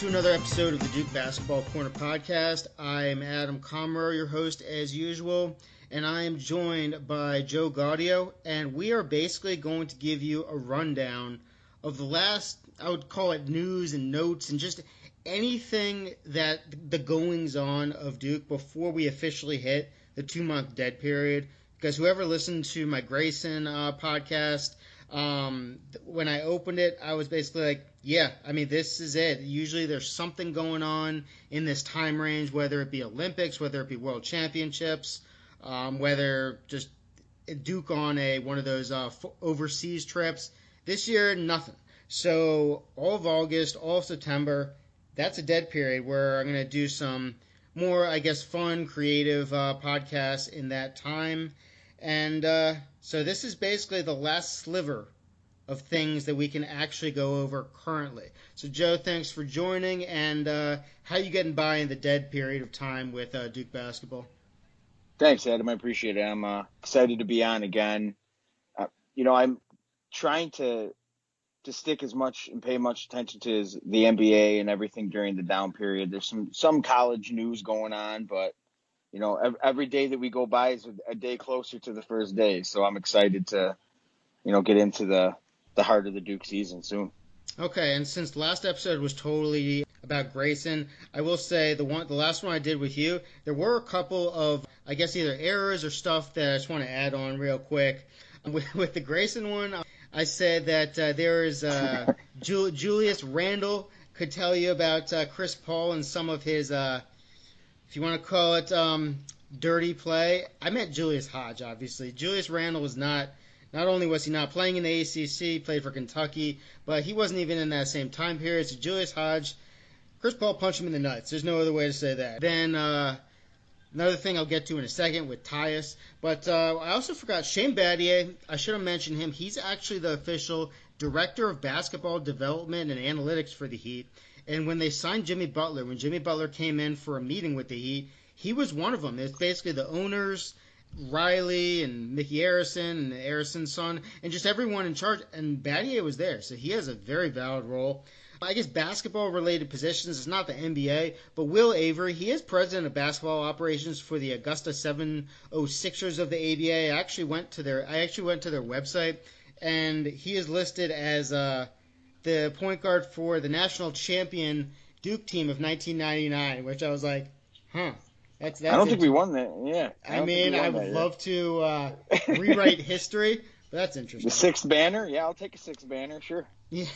to another episode of the Duke Basketball Corner Podcast. I am Adam Commer, your host as usual, and I am joined by Joe Gaudio, and we are basically going to give you a rundown of the last, I would call it news and notes and just anything that the goings-on of Duke before we officially hit the 2-month dead period. Because whoever listened to my Grayson podcast, when I opened it, I was basically like, yeah, I mean, this is it. Usually there's something going on in this time range, whether it be Olympics, whether it be World Championships, whether just Duke on one of those overseas trips. This year, nothing. So all of August, all of September, that's a dead period where I'm going to do some more, I guess, fun, creative podcasts in that time. And so this is basically the last sliver of things that we can actually go over currently. So, Joe, thanks for joining. And how you getting by in the dead period of time with Duke basketball? Thanks, Adam. I appreciate it. I'm excited to be on again. I'm trying to stick as much and pay much attention to the NBA and everything during the down period. There's some college news going on, but every day that we go by is a day closer to the first day. So I'm excited to, get into the heart of the Duke season soon. Okay, and since the last episode was totally about Grayson, I will say the last one I did with you, there were a couple of, I guess, either errors or stuff that I just want to add on real quick. With the Grayson one, I said that there is Julius Randle could tell you about Chris Paul and some of his, if you want to call it dirty play. I meant Julius Hodge, obviously. Julius Randle was not only was he not playing in the ACC, played for Kentucky, but he wasn't even in that same time period. So Julius Hodge, Chris Paul punched him in the nuts. There's no other way to say that. Then another thing I'll get to in a second with Tyus. But I also forgot Shane Battier. I should have mentioned him. He's actually the official director of basketball development and analytics for the Heat. And when they signed Jimmy Butler, when Jimmy Butler came in for a meeting with the Heat, he was one of them. It's basically the owners, Riley and Mickey Arison and Arison's son, and just everyone in charge. And Battier was there, so he has a very valid role. I guess basketball-related positions is not the NBA, but Will Avery, he is president of basketball operations for the Augusta 706ers of the ABA. I actually went to their website, and he is listed as the point guard for the national champion Duke team of 1999, which I was like, huh. That's I don't think we won that. Yeah. I would love to rewrite history, but that's interesting. The sixth banner? Yeah, I'll take a sixth banner, sure. Yeah.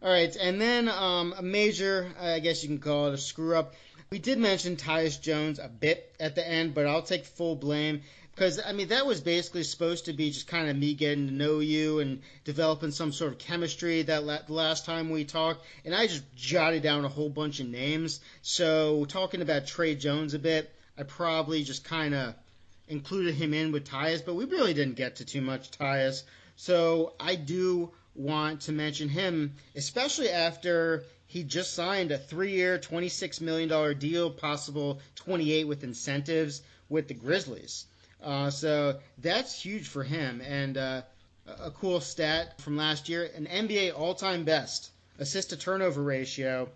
All right. And then a major, I guess you can call it a screw-up. We did mention Tyus Jones a bit at the end, but I'll take full blame. Because, I mean, that was basically supposed to be just kind of me getting to know you and developing some sort of chemistry the last time we talked. And I just jotted down a whole bunch of names. So talking about Trey Jones a bit, I probably just kind of included him in with Tyus, but we really didn't get to too much Tyus. So I do want to mention him, especially after he just signed a 3-year, $26 million deal, possible 28 with incentives with the Grizzlies. So that's huge for him. And a cool stat from last year, an NBA all-time best assist-to-turnover ratio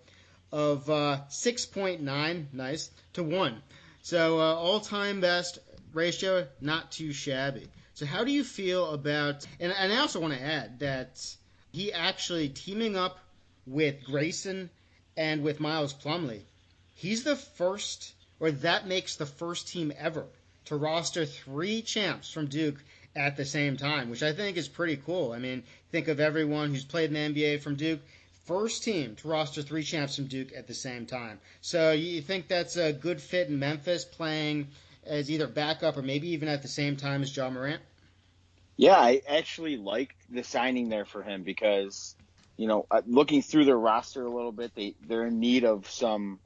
of 6.9, nice, to 1. So all-time best ratio, not too shabby. So how do you feel about, and I also want to add that he actually teaming up with Grayson and with Miles Plumlee, he's the first, or that makes the first team ever to roster 3 champs from Duke at the same time, which I think is pretty cool. I mean, think of everyone who's played in the NBA from Duke. First team to roster 3 champs from Duke at the same time. So you think that's a good fit in Memphis, playing as either backup or maybe even at the same time as Ja Morant? Yeah, I actually liked the signing there for him because, looking through their roster a little bit, they're in need of some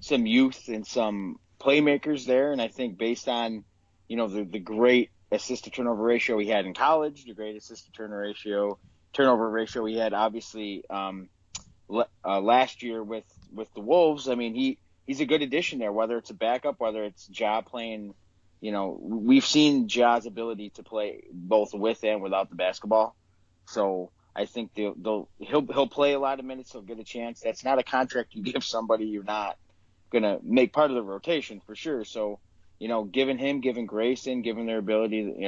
youth and some playmakers there. And I think based on, the great assist-to-turnover ratio he had in college, the great assist-to-turnover ratio he had, obviously, last year with the Wolves. I mean, he's a good addition there, whether it's a backup, whether it's Ja playing. We've seen Ja's ability to play both with and without the basketball. So I think he'll play a lot of minutes. He'll get a chance. That's not a contract you give somebody you're not gonna make part of the rotation for sure. So, giving Grayson, given their ability,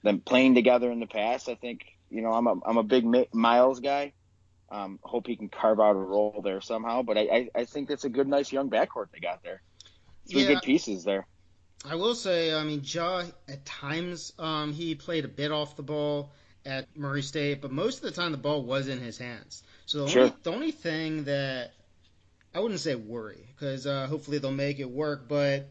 them playing together in the past, I think, I'm a big Miles guy. Hope he can carve out a role there somehow. But I think that's a good, nice young backcourt they got there. Three good pieces there. I will say, Ja, at times, he played a bit off the ball at Murray State, but most of the time the ball was in his hands. So the only thing that I wouldn't say worry, because hopefully they'll make it work, but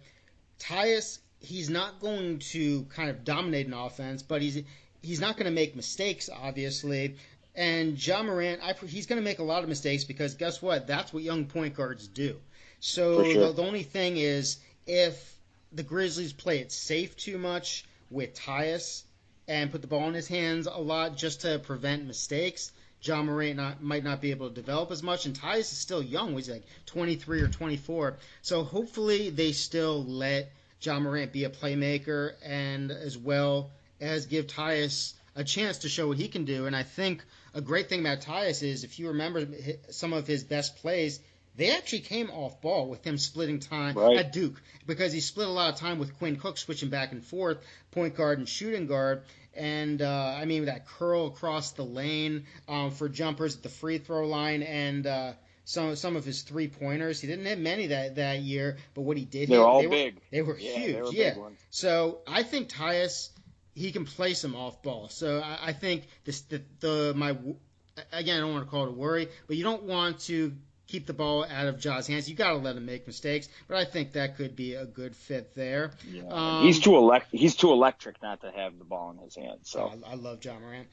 Tyus, he's not going to kind of dominate an offense, but he's not going to make mistakes, obviously. And Ja Morant, he's going to make a lot of mistakes because guess what? That's what young point guards do. So the only thing is if the Grizzlies play it safe too much with Tyus and put the ball in his hands a lot just to prevent mistakes, Ja Morant might not be able to develop as much. And Tyus is still young. He's like 23 or 24. So hopefully they still let Ja Morant be a playmaker and as well as give Tyus a chance to show what he can do. And I think a great thing about Tyus is if you remember some of his best plays, they actually came off ball with him splitting time at Duke because he split a lot of time with Quinn Cook switching back and forth, point guard and shooting guard. And, that curl across the lane for jumpers at the free throw line and some of his three-pointers. He didn't hit many that year, but what he did they were big. They were huge. They were big ones. So I think Tyus, he can play some off ball. So I think again, I don't want to call it a worry, but you don't want to keep the ball out of Ja's hands. You got to let him make mistakes, but I think that could be a good fit there. Yeah. He's too electric not to have the ball in his hands. So I love Ja Morant.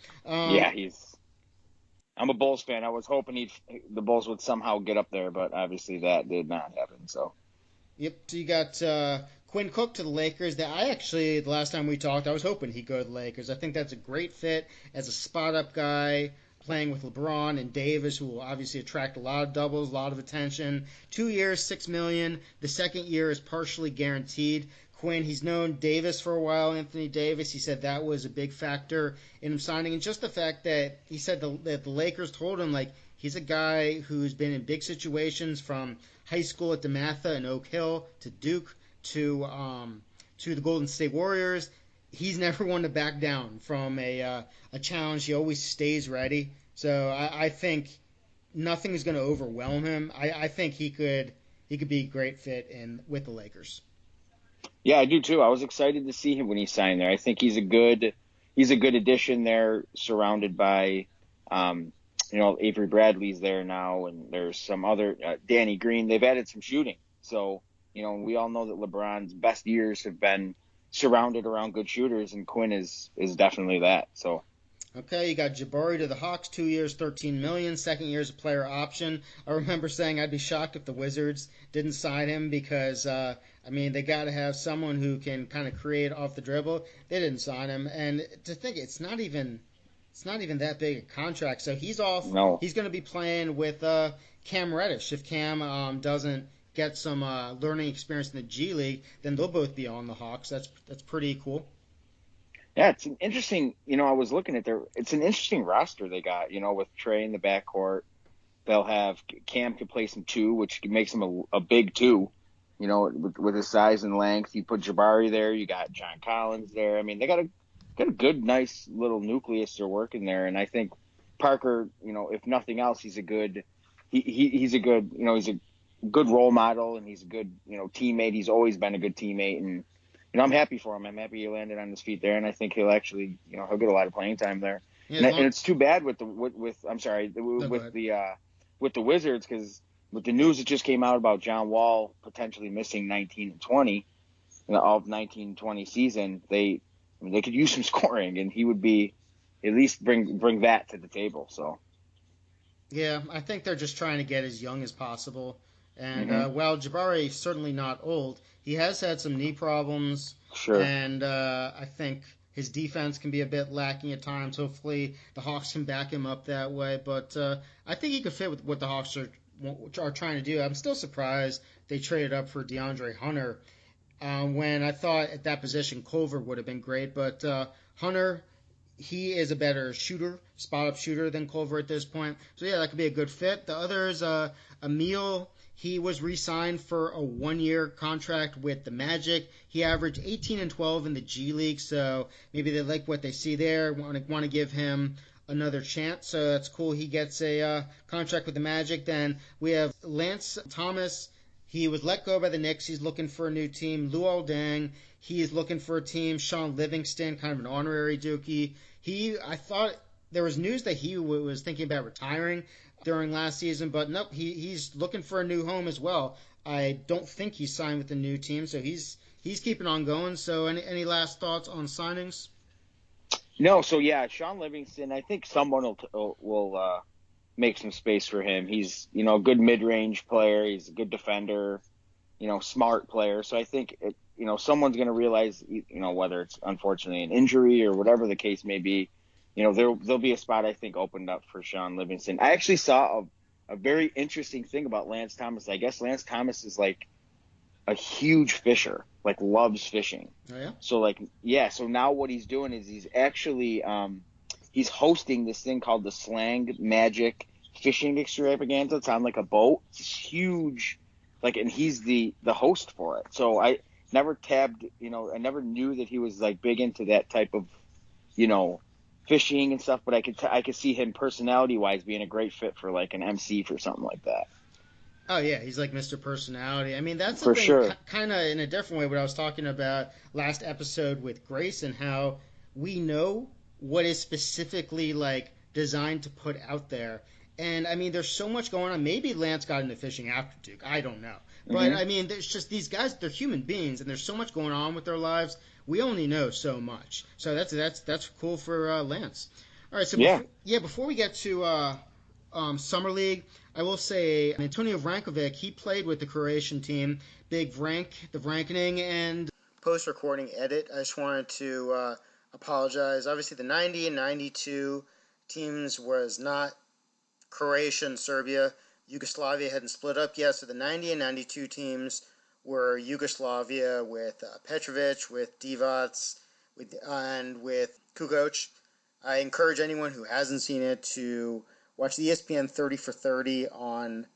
I'm a Bulls fan. I was hoping the Bulls would somehow get up there, but obviously that did not happen. So. Yep. So you got Quinn Cook to the Lakers. The last time we talked, I was hoping he'd go to the Lakers. I think that's a great fit as a spot-up guy, playing with LeBron and Davis, who will obviously attract a lot of doubles, a lot of attention. 2 years, $6 million. The second year is partially guaranteed. Quinn, he's known Davis for a while, Anthony Davis. He said that was a big factor in him signing. And just the fact that he said that the Lakers told him, he's a guy who's been in big situations from high school at DeMatha and Oak Hill to Duke to the Golden State Warriors. He's never one to back down from a challenge. He always stays ready. So I think nothing is going to overwhelm him. I think he could be a great fit with the Lakers. Yeah, I do too. I was excited to see him when he signed there. I think he's a good addition there, surrounded by Avery Bradley's there now, and there's some other Danny Green. They've added some shooting. So, we all know that LeBron's best years have been surrounded around good shooters, and Quinn is definitely that. So. Okay, you got Jabari to the Hawks, 2 years, $13 million. Second year is a player option. I remember saying I'd be shocked if the Wizards didn't sign him because, they got to have someone who can kind of create off the dribble. They didn't sign him, and to think it's not even that big a contract. So he's off. No. He's going to be playing with Cam Reddish. If Cam doesn't get some learning experience in the G League, then they'll both be on the Hawks. That's pretty cool. Yeah, it's an interesting, I was looking at it's an interesting roster they got, with Trey in the backcourt. They'll have Cam can play some two, which makes him a big two, with his size and length. You put Jabari there, you got John Collins there. They got a good, nice little nucleus they're working there. And I think Parker, if nothing else, he's a good role model, and he's a good, teammate. He's always been a good teammate, and I'm happy for him. I'm happy he landed on his feet there, and I think he'll actually, he'll get a lot of playing time there. Yeah, and it's too bad with the Wizards, because with the news that just came out about John Wall potentially missing 19 and 20 in the 19-20 season, they could use some scoring, and he would be at least bring that to the table. So. Yeah, I think they're just trying to get as young as possible. And while Jabari is certainly not old, he has had some knee problems. Sure. And I think his defense can be a bit lacking at times. Hopefully the Hawks can back him up that way. But I think he could fit with what the Hawks are trying to do. I'm still surprised they traded up for DeAndre Hunter when I thought at that position Culver would have been great. But Hunter, he is a better shooter, spot-up shooter than Culver at this point. So, yeah, that could be a good fit. The other is Emil. He was re-signed for a one-year contract with the Magic. He averaged 18 and 12 in the G League, so maybe they like what they see there, want to give him another chance. So that's cool. He gets a contract with the Magic. Then we have Lance Thomas. He was let go by the Knicks. He's looking for a new team. Luol Deng. He's looking for a team. Sean Livingston, kind of an honorary Dookie. I thought there was news that he was thinking about retiring during last season, but nope, he's looking for a new home as well. I don't think he's signed with the new team, so he's keeping on going. So any last thoughts on signings? No, so yeah, Sean Livingston, I think someone will make some space for him. He's, a good mid-range player. He's a good defender, smart player. So I think, someone's going to realize, whether it's unfortunately an injury or whatever the case may be, there'll be a spot, I think, opened up for Sean Livingston. I actually saw a very interesting thing about Lance Thomas. I guess Lance Thomas is like a huge fisher, like loves fishing. Oh, yeah? So now what he's doing is he's actually he's hosting this thing called the Slang Magic Fishing Extravaganza. It's on like a boat. It's huge, and he's the host for it. So I never I never knew that he was like big into that type of, fishing and stuff, but I could see him personality-wise being a great fit for like an MC for something like that. Oh, yeah, he's like Mr. Personality. I mean, that's for sure. Kind of in a different way what I was talking about last episode with Grace and how we know what is specifically like designed to put out there. And I mean, there's so much going on. Maybe Lance got into fishing after Duke. I don't know. But I mean, there's just these guys, they're human beings, and there's so much going on with their lives. We only know so much. So that's cool for Lance. All right, so before we get to Summer League, I will say Antonio Vrankovic, he played with the Croatian team. Big Vrank, the Vrankening, and post-recording edit. I just wanted to apologize. Obviously, the 90 and 92 teams was not Croatia and Serbia. Yugoslavia hadn't split up yet, so the 90 and 92 teams were Yugoslavia with Petrovic, with Divac, and with Kukoc. I encourage anyone who hasn't seen it to watch the ESPN 30 for 30 on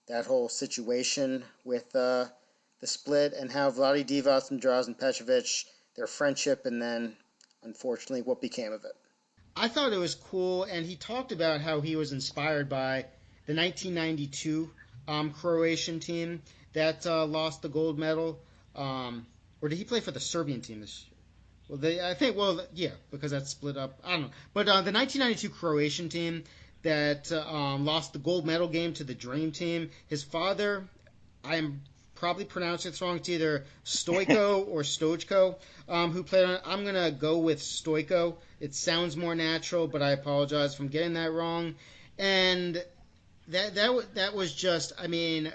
that whole situation with the split and how Vlade Divac and Drazen Petrovic, their friendship, and then, unfortunately, what became of it. I thought it was cool, and he talked about how he was inspired by the 1992 Croatian team that lost the gold medal. Or did he play for the Serbian team this year? Because that's split up. I don't know. But the 1992 Croatian team that lost the gold medal game to the Dream Team, his father, I am probably pronouncing it wrong. It's either Stojko or Stojko, who played on it. I'm going to go with Stojko. It sounds more natural, but I apologize if I'm getting that wrong. And that was just, I mean,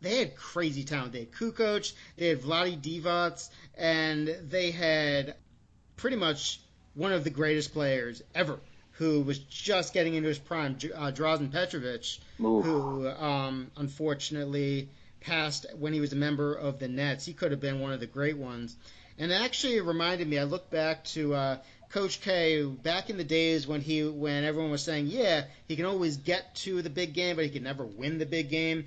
they had crazy talent. They had Kukoc, they had Vlade Divac, and they had pretty much one of the greatest players ever who was just getting into his prime, Drazen Petrovic, who unfortunately passed when he was a member of the Nets. He could have been one of the great ones. And it actually reminded me, I look back to Coach K back in the days when everyone was saying, yeah, he can always get to the big game, but he can never win the big game.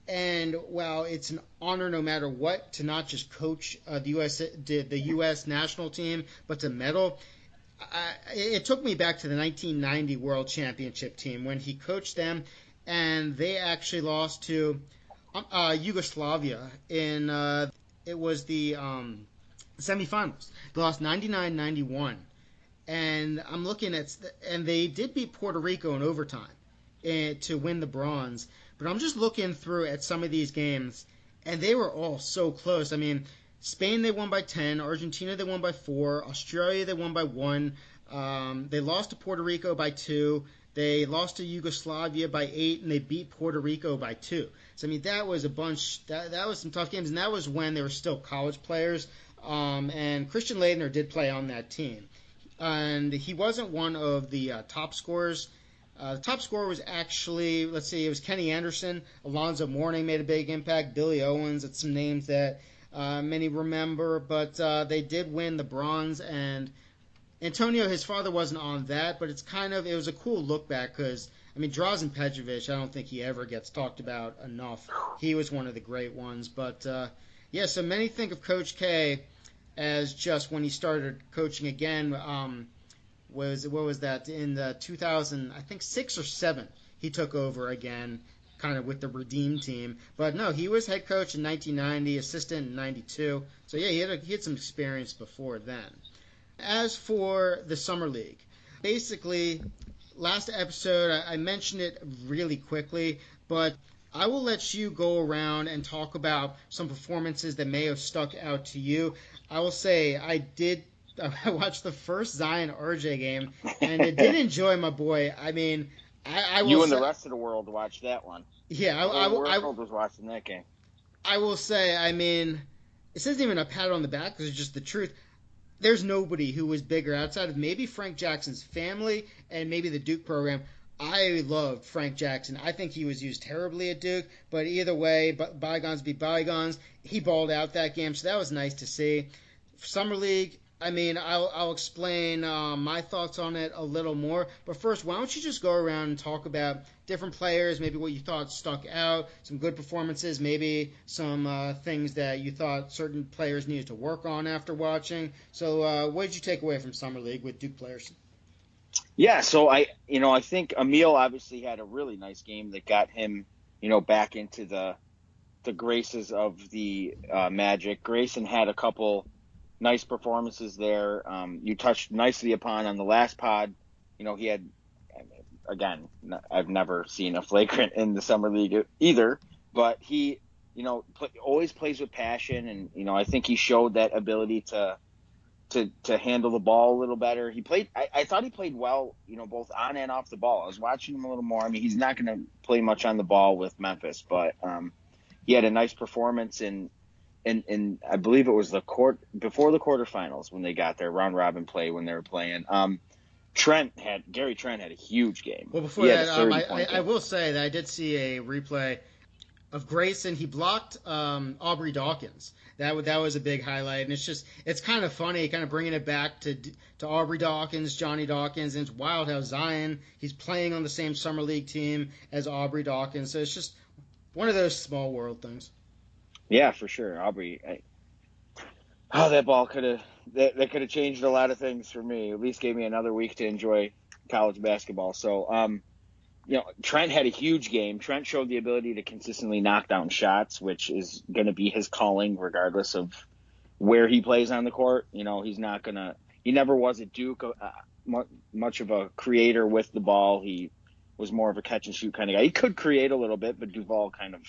And while it's an honor no matter what to not just coach the U.S. national team, but to medal, it took me back to the 1990 World Championship team when he coached them, and they actually lost to Yugoslavia in it was the semifinals. They lost 99-91, and I'm looking at and they did beat Puerto Rico in overtime to win the bronze. But I'm just looking through at some of these games, and they were all so close. I mean, Spain they won by 10, Argentina they won by 4, Australia they won by 1. They lost to Puerto Rico by 2. They lost to Yugoslavia by 8, and they beat Puerto Rico by 2. So, I mean, that was a bunch. That was some tough games, and that was when they were still college players. And Christian Laettner did play on that team. And he wasn't one of the top scorers. The top scorer was actually, it was Kenny Anderson. Alonzo Mourning made a big impact. Billy Owens. It's some names that many remember. But they did win the bronze, and Antonio, his father wasn't on that, but it was a cool look back because, I mean, Drazen Petrovic, I don't think he ever gets talked about enough. He was one of the great ones. But, yeah, so many think of Coach K as just when he started coaching again, what was that, in the 2000, I think 6 or 7, he took over again, kind of with the Redeem team. But no, he was head coach in 1990, assistant in 92. So, yeah, he had some experience before then. As for the Summer League, basically, last episode I mentioned it really quickly, but I will let you go around and talk about some performances that may have stuck out to you. I will say I watched the first Zion RJ game, and I did enjoy my boy. I mean, I will You and say, the rest of the world watched that one. yeah, The whole world was watching that game. I will say, I mean, this isn't even a pat on the back because it's just the truth. There's nobody who was bigger outside of maybe Frank Jackson's family and maybe the Duke program. I loved Frank Jackson. I think he was used terribly at Duke, but either way, bygones be bygones. He balled out that game, so that was nice to see. Summer League, I mean, I'll explain my thoughts on it a little more. But first, why don't you just go around and talk about different players, maybe what you thought stuck out, some good performances, maybe some things that you thought certain players needed to work on after watching. So what did you take away from Summer League with Duke players? Yeah, so I think Emil obviously had a really nice game that got him, back into the graces of the Magic. Grayson had a couple nice performances there. You touched nicely upon on the last pod. He had, again, I've never seen a flagrant in the Summer League either, but he, always plays with passion. And, I think he showed that ability to handle the ball a little better. He played, I thought he played well, both on and off the ball. I was watching him a little more. I mean, he's not going to play much on the ball with Memphis, but he had a nice performance in I believe it was before the quarterfinals when they got their round robin play when they were playing. Gary Trent had a huge game. Well, before that, I will say that I did see a replay of Grayson. He blocked Aubrey Dawkins. That was a big highlight, and it's kind of funny, kind of bringing it back to Aubrey Dawkins, Johnny Dawkins, and it's wild how Zion, he's playing on the same Summer League team as Aubrey Dawkins. So it's just one of those small world things. Yeah, for sure. Aubrey, that ball could have changed a lot of things for me. At least gave me another week to enjoy college basketball. So, Trent had a huge game. Trent showed the ability to consistently knock down shots, which is going to be his calling regardless of where he plays on the court. He never was at Duke much of a creator with the ball. He was more of a catch and shoot kind of guy. He could create a little bit, but Duval kind of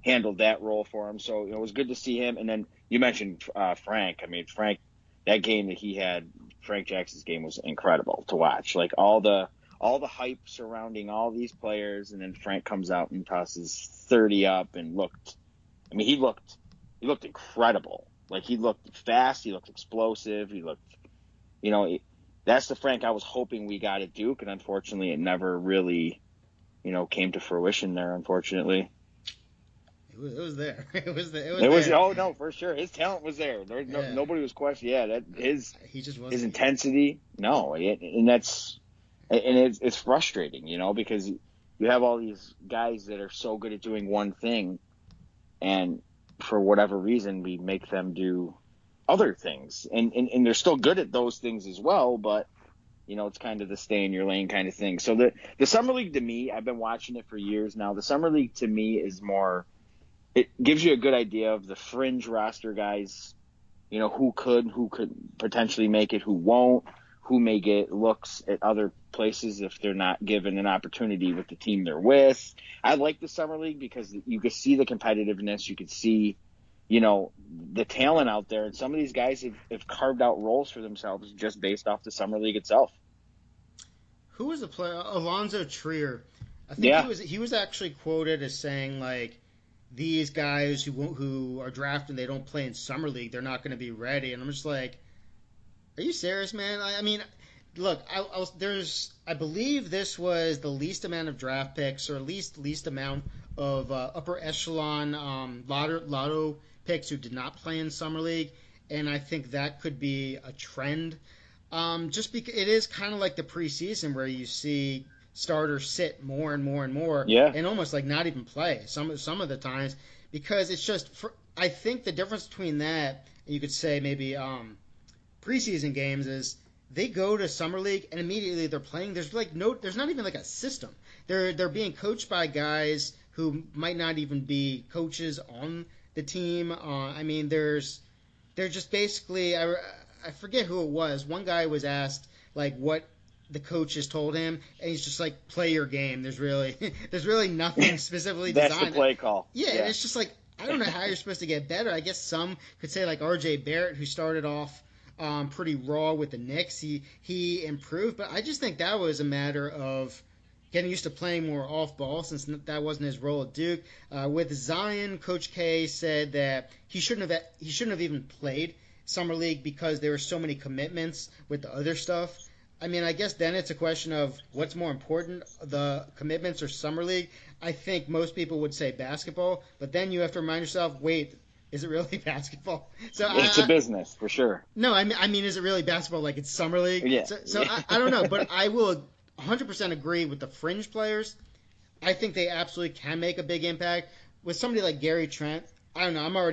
handled that role for him. So, it was good to see him. And then you mentioned Frank. I mean, Frank, that game that he had, Frank Jackson's game was incredible to watch. Like all the hype surrounding all these players, and then Frank comes out and tosses 30 up and he looked incredible. Like he looked fast, he looked explosive, he looked, that's the Frank I was hoping we got at Duke, and unfortunately it never really, came to fruition there, unfortunately. It was there. It was there. Oh no, for sure. His talent was there. Nobody was questioning. Yeah, his his intensity. No, and it's frustrating, because you have all these guys that are so good at doing one thing, and for whatever reason we make them do other things, and they're still good at those things as well, but it's kind of the stay in your lane kind of thing. So the Summer League to me, I've been watching it for years now. The Summer League to me is more. It gives you a good idea of the fringe roster guys, who could potentially make it, who won't, who may get looks at other places if they're not given an opportunity with the team they're with. I like the Summer League because you can see the competitiveness. You can see, the talent out there. And some of these guys have carved out roles for themselves just based off the Summer League itself. Who was the player? Alonzo Trier. I think he was actually quoted as saying, like, these guys who are drafted, they don't play in Summer League, they're not going to be ready. And I'm just like, are you serious, man? I mean, look, I believe this was the least amount of draft picks, or at least amount of upper echelon lotto picks who did not play in Summer League, and I think that could be a trend. Just because it is kind of like the preseason where you see starters sit more and more and more, Yeah. and almost like not even play some of the times because it's just. I think the difference between that, and you could say maybe preseason games is they go to summer league and immediately they're playing. There's not even like a system. They're being coached by guys who might not even be coaches on the team. I mean, they're just basically I forget who it was. One guy was asked like what the coaches told him, and he's just like, play your game. There's really nothing specifically That's designed. the play call. Yeah, and it's just like I don't know how you're supposed to get better. I guess some could say like R.J. Barrett, who started off pretty raw with the Knicks, he improved, but I just think that was a matter of getting used to playing more off ball since that wasn't his role at Duke. With Zion, Coach K said that he shouldn't have even played summer league because there were so many commitments with the other stuff. I mean, I guess then it's a question of what's more important, the commitments or summer league. I think most people would say basketball, but then you have to remind yourself, wait, is it really basketball? So it's a business for sure. No, I mean, is it really basketball? Like it's summer league? Yeah. So I don't know, but I will 100% agree with the fringe players. I think they absolutely can make a big impact. With somebody like Gary Trent, I don't know.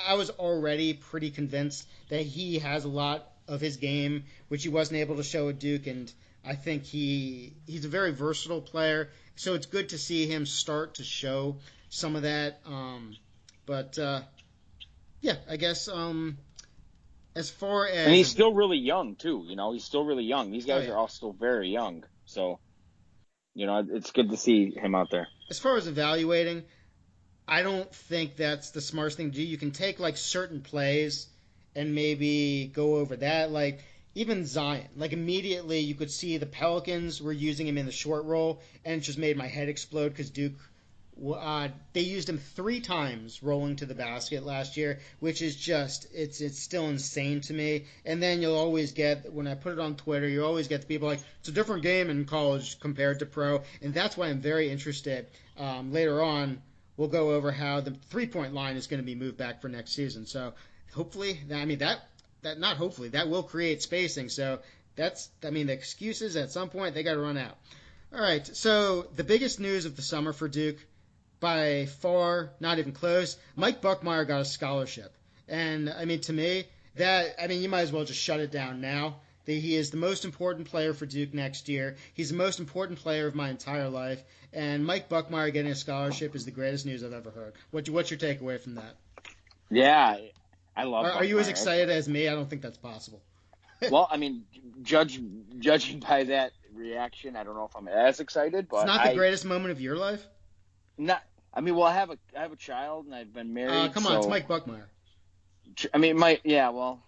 I was already pretty convinced that he has a lot of his game, which he wasn't able to show at Duke, and I think he's a very versatile player. So it's good to see him start to show some of that. Yeah, I guess as far as and he's still really young too. He's still really young. These guys yeah. are all still very young. So, it's good to see him out there. As far as evaluating, I don't think that's the smartest thing to do. You can take like certain plays and maybe go over that. Like even Zion, like immediately you could see the Pelicans were using him in the short roll, and it just made my head explode because Duke, they used him 3 times rolling to the basket last year, which is just it's still insane to me. And then you'll always get, when I put it on Twitter, you always get the people like, it's a different game in college compared to pro, and that's why I'm very interested. Later on, we'll go over how the 3-point line is going to be moved back for next season. So hopefully, that will create spacing. So the excuses at some point, they got to run out. All right, so the biggest news of the summer for Duke, by far, not even close, Mike BUCKMIRE got a scholarship. And, to me, you might as well just shut it down now. He is the most important player for Duke next year. He's the most important player of my entire life. And Mike BUCKMIRE getting a scholarship is the greatest news I've ever heard. What's your takeaway from that? Yeah, I love Are you as excited as me? I don't think that's possible. Well, judging by that reaction, I don't know if I'm as excited. But it's not the greatest moment of your life? Not. I have a child and I've been married. Come on, it's Mike BUCKMIRE.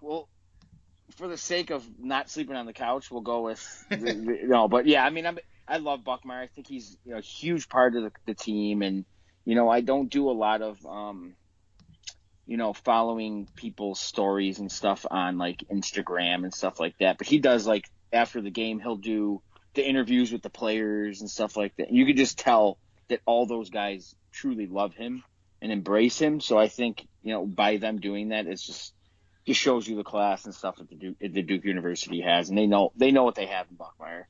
Well, for the sake of not sleeping on the couch, we'll go with no. But yeah, I love BUCKMIRE. I think he's a huge part of the team, and I don't do a lot of following people's stories and stuff on like Instagram and stuff like that. But he does, like, after the game, he'll do the interviews with the players and stuff like that. You could just tell that all those guys truly love him and embrace him. So I think, by them doing that, it's just shows you the class and stuff that the Duke University has, and they know what they have in BUCKMIRE.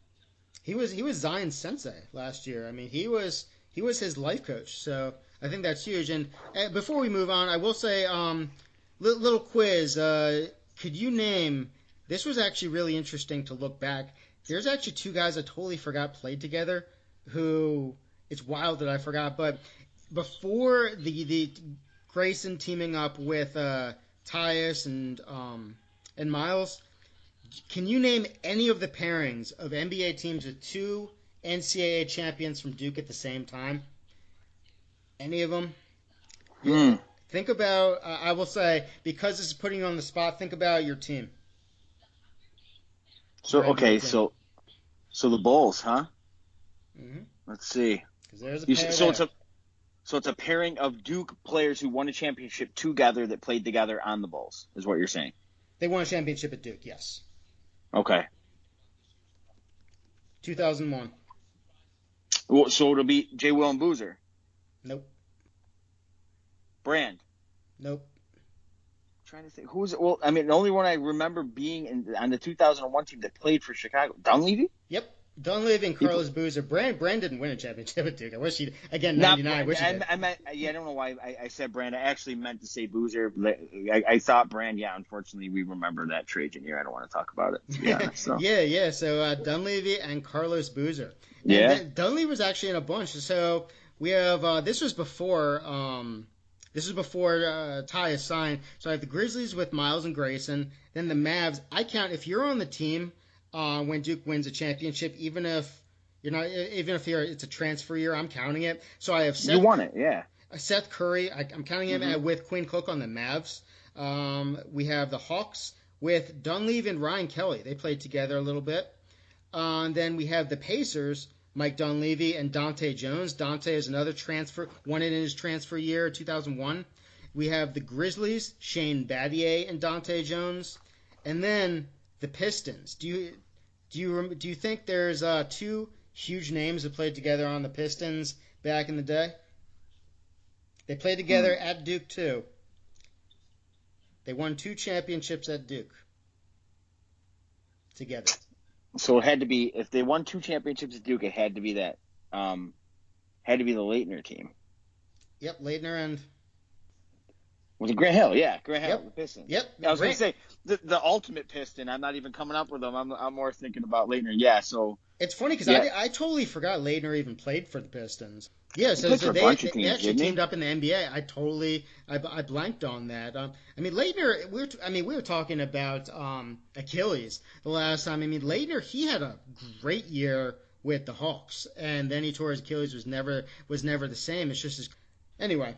He was Zion's sensei last year. He was his life coach. So I think that's huge. And before we move on, I will say, little quiz. Could you name? This was actually really interesting to look back. There's actually 2 guys I totally forgot played together. Who it's wild that I forgot. But before the Grayson teaming up with Tyus and Miles, can you name any of the pairings of NBA teams with 2 NCAA champions from Duke at the same time? Any of them? Yeah. Think about, I will say, because this is putting you on the spot, think about your team. So, okay, so the Bulls, huh? Mm-hmm. Let's see. There's a pair So it's a pairing of Duke players who won a championship together that played together on the Bulls, is what you're saying. They won a championship at Duke, yes. Okay. 2001. Well, so it'll be J. Will and Boozer. Nope. Brand. Nope. trying to think who's well. I mean, the only one I remember being on the 2001 team that played for Chicago, Dunleavy. Yep. Dunleavy and Carlos Boozer. Brand didn't win a championship at Duke. I wish he again 99. I wish he did. I meant, I don't know why I said Brand. I actually meant to say Boozer. I thought Brand. Yeah, unfortunately, we remember that Trajan year. I don't want to talk about it. To be honest, so. yeah. So Dunleavy and Carlos Boozer. Yeah. Dunleavy was actually in a bunch. So we have this was before. This is before Ty is signed. So I have the Grizzlies with Miles and Grayson. Then the Mavs. I count if you're on the team when Duke wins a championship, even if it's a transfer year, I'm counting it. So I have Seth. You won it, yeah. Seth Curry. I'm counting him with Quinn Cook on the Mavs. We have the Hawks with Dunleavy and Ryan Kelly. They played together a little bit. Then we have the Pacers. Mike Dunleavy and Dante Jones. Dante is another transfer, won it in his transfer year, 2001. We have the Grizzlies, Shane Battier and Dante Jones. And then the Pistons. Do you think there's two huge names that played together on the Pistons back in the day? They played together at Duke too. They won 2 championships at Duke together. So it had to be, if they won 2 championships at Duke, it had to be that, had to be the Leitner team. Yep, Leitner and... Was it Grant Hill? Yeah, Grant Hill, the Pistons. Yep. I was going to say, the ultimate Piston, I'm not even coming up with them. I'm more thinking about Leitner. Yeah, so... It's funny because I totally forgot Leitner even played for the Pistons. Yeah, so they actually teamed up in the NBA. I blanked on that. I mean, Leitner, we were talking about Achilles the last time. I mean, Leitner, he had a great year with the Hawks, and then he tore his Achilles, was never the same. It's just anyway.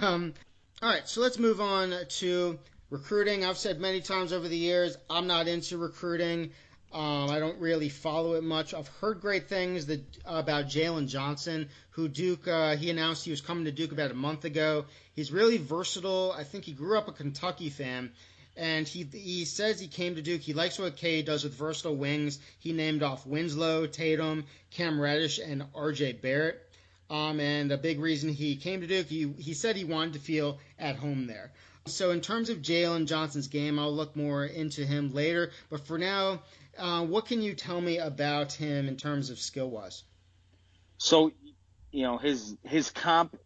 All right, so let's move on to recruiting. I've said many times over the years, I'm not into recruiting. I don't really follow it much. I've heard great things about Jalen Johnson, who Duke, he announced he was coming to Duke about a month ago. He's really versatile. I think he grew up a Kentucky fan, and he says he came to Duke. He likes what K does with versatile wings. He named off Winslow, Tatum, Cam Reddish, and R.J. Barrett. And a big reason he came to Duke, he said he wanted to feel at home there. So in terms of Jalen Johnson's game, I'll look more into him later. But for now, what can you tell me about him in terms of skill-wise? So, his comp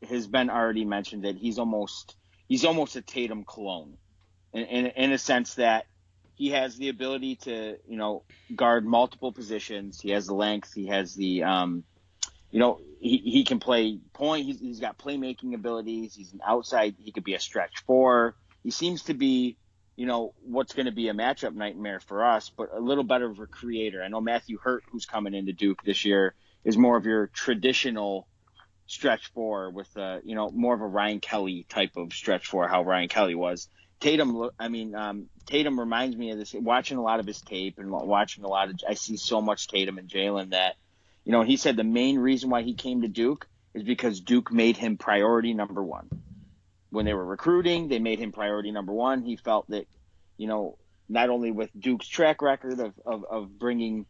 has been already mentioned that he's almost a Tatum clone, in a sense that he has the ability to guard multiple positions. He has the length. He has the he can play point. He's got playmaking abilities. He's an outside. He could be a stretch 4. He seems to be, what's going to be a matchup nightmare for us, but a little better of a creator. I know Matthew Hurt, who's coming into Duke this year, is more of your traditional stretch 4 with, more of a Ryan Kelly type of stretch 4, how Ryan Kelly was. Tatum reminds me of this, watching a lot of his tape and I see so much Tatum and Jalen that, he said the main reason why he came to Duke is because Duke made him priority number 1. When they were recruiting, they made him priority number 1. He felt that, not only with Duke's track record of bringing,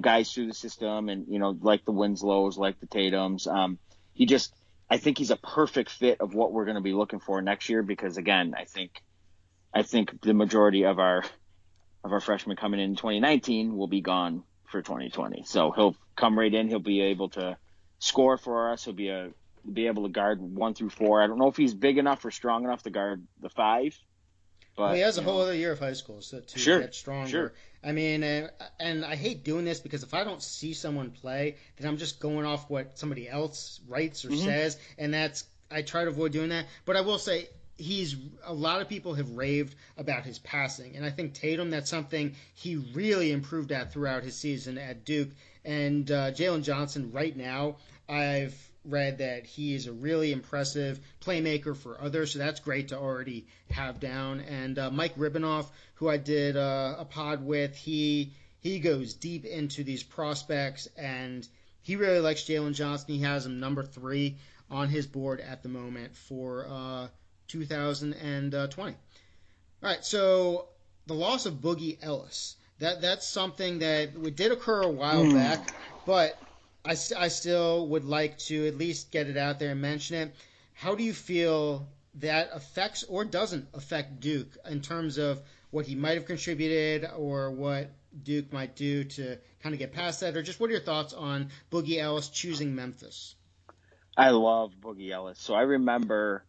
guys through the system and, like the Winslows, like the Tatums, I think he's a perfect fit of what we're going to be looking for next year because, again, I think the majority of our freshmen coming in 2019 will be gone for 2020. So he'll come right in. He'll be able to score for us. He'll be able to guard 1 through 4. I don't know if he's big enough or strong enough to guard the 5. But he has a whole other year of high school to get stronger. Sure. I mean, and I hate doing this because if I don't see someone play, then I'm just going off what somebody else writes or says, and I try to avoid doing that. But I will say, a lot of people have raved about his passing, and I think Tatum, that's something he really improved at throughout his season at Duke. And Jalen Johnson, right now, I've read that he is a really impressive playmaker for others, so that's great to already have down. And Mike Ribanoff, who I did a pod with, he goes deep into these prospects, and he really likes Jalen Johnson. He has him number 3 on his board at the moment for 2020. All right, so the loss of Boogie Ellis. That's something that did occur a while back, but I still would like to at least get it out there and mention it. How do you feel that affects or doesn't affect Duke in terms of what he might have contributed or what Duke might do to kind of get past that? Or just what are your thoughts on Boogie Ellis choosing Memphis? I love Boogie Ellis. So I remember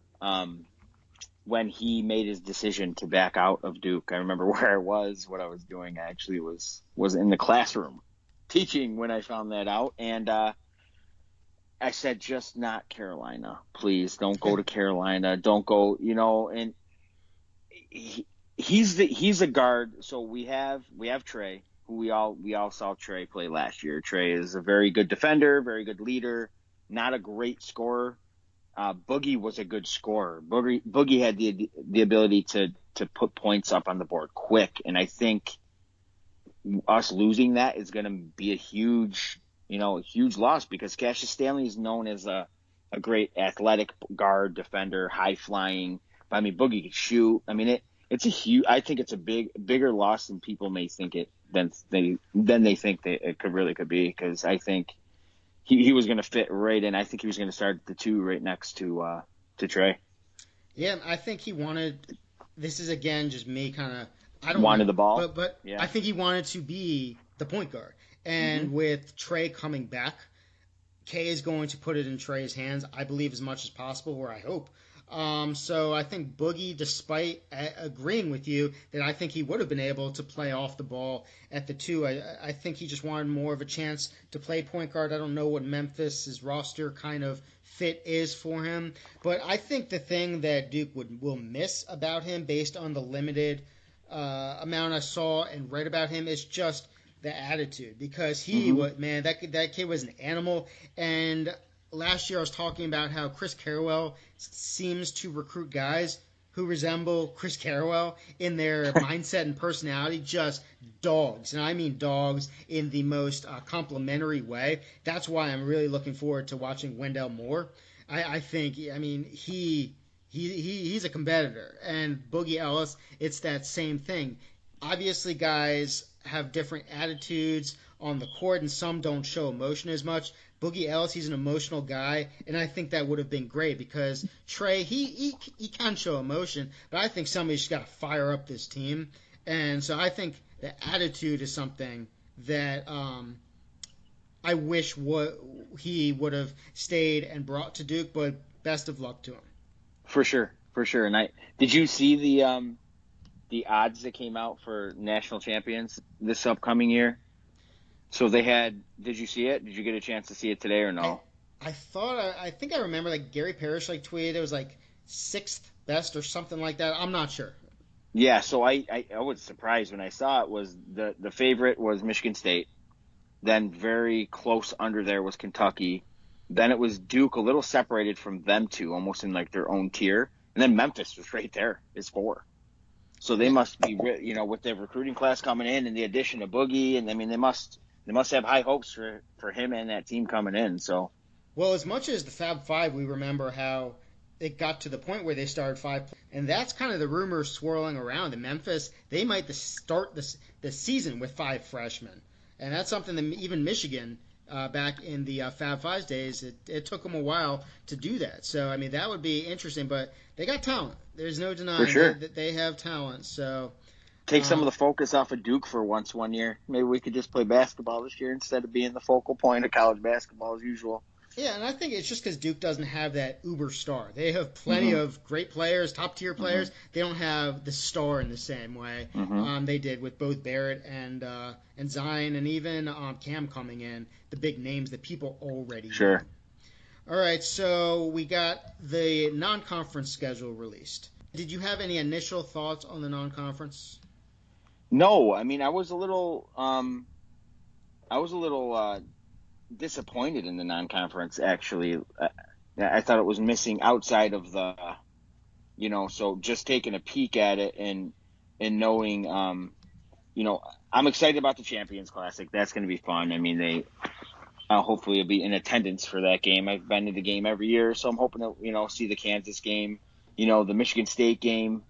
when he made his decision to back out of Duke. I remember where I was, what I was doing. I actually was in the classroom teaching when I found that out. And I said, just not Carolina. Please don't go to Carolina. Don't go, and he's a guard. So we have Trey, who we all saw Trey play last year. Trey is a very good defender, very good leader, not a great scorer. Boogie was a good scorer. Boogie had the ability to put points up on the board quick, and I think us losing that is going to be a huge loss, because Cassius Stanley is known as a great athletic guard, defender, high flying. But I mean, Boogie could shoot. I mean, I think it's a bigger loss than people may think it than they think it could be, because I think he was going to fit right in. I think he was going to start the 2 right next to Trey. Yeah, I think he wanted. This is again just me kind of. I don't wanted the ball, but yeah. I think he wanted to be the point guard. And with Trey coming back, Kay is going to put it in Trey's hands, I believe, as much as possible, or I hope. So I think Boogie, despite agreeing with you that I think he would have been able to play off the ball at the 2, I think he just wanted more of a chance to play point guard. I don't know what Memphis's roster kind of fit is for him, but I think the thing that Duke will miss about him, based on the limited amount I saw and read about him, is just the attitude, because that kid was an animal. And last year I was talking about how Chris Carrawell seems to recruit guys who resemble Chris Carrawell in their mindset and personality, just dogs. And I mean dogs in the most complimentary way. That's why I'm really looking forward to watching Wendell Moore. I think he's a competitor. And Boogie Ellis, it's that same thing. Obviously, guys have different attitudes on the court, and some don't show emotion as much. Boogie Ellis, he's an emotional guy, and I think that would have been great, because Trey, he can show emotion, but I think somebody's just got to fire up this team. And so I think the attitude is something that I wish he would have stayed and brought to Duke, but best of luck to him. For sure. And did you see the odds that came out for national champions this upcoming year? So they had. Did you see it? Did you get a chance to see it today or no? I think I remember, like, Gary Parrish tweeted it was like 6th best or something like that. I'm not sure. Yeah, so I was surprised when I saw it. Was the favorite was Michigan State, then very close under there was Kentucky, then it was Duke, a little separated from them two, almost in like their own tier, and then Memphis was right there, is 4. So they must be, with their recruiting class coming in and the addition of Boogie, and I mean they must have high hopes for him and that team coming in. So, well, as much as the Fab Five, we remember how it got to the point where they started 5, and that's kind of the rumors swirling around. In Memphis, they might start the season with 5 freshmen, and that's something that even Michigan, back in the Fab Fives days, it took them a while to do that. So, I mean, that would be interesting, but they got talent. There's no denying that they have talent. So take some of the focus off of Duke for one year. Maybe we could just play basketball this year instead of being the focal point of college basketball as usual. Yeah, and I think it's just because Duke doesn't have that uber star. They have plenty of great players, top-tier players. They don't have the star in the same way they did with both Barrett and Zion, and even Cam coming in, the big names that people already know. All right, so we got the non-conference schedule released. Did you have any initial thoughts on the non-conference? No, I mean, I was a little disappointed in the non-conference, actually. I thought it was missing outside of the, so just taking a peek at it and knowing, I'm excited about the Champions Classic. That's going to be fun. I mean, hopefully will be in attendance for that game. I've been to the game every year, so I'm hoping to, see the Kansas game. The Michigan State game,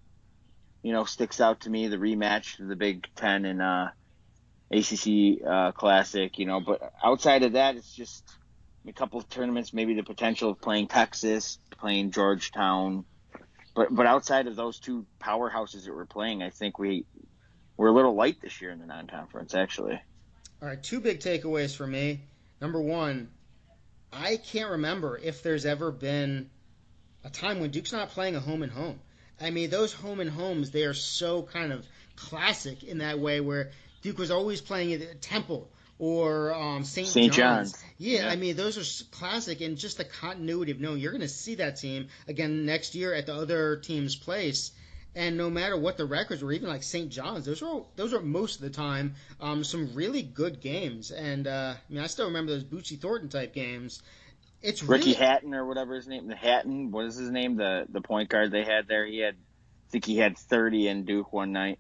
sticks out to me, the rematch, the Big Ten and ACC Classic, but outside of that, it's just a couple of tournaments, maybe the potential of playing Texas, playing Georgetown, But outside of those two powerhouses that we're playing, I think we're a little light this year in the non-conference, actually. All right, two big takeaways for me. Number one, I can't remember if there's ever been a time when Duke's not playing a home and home. I mean, those home and homes, they are so kind of classic in that way where Duke was always playing at Temple or St. John's. Yeah, I mean, those are classic, and just the continuity of knowing you're going to see that team again next year at the other team's place. And no matter what the records were, even like St. John's, those are most of the time some really good games. And I mean, I still remember those Bucci Thornton type games. It's Ricky really, Hatton or whatever his name, Hatton, what is his name? The point guard they had there. I think he had 30 in Duke one night.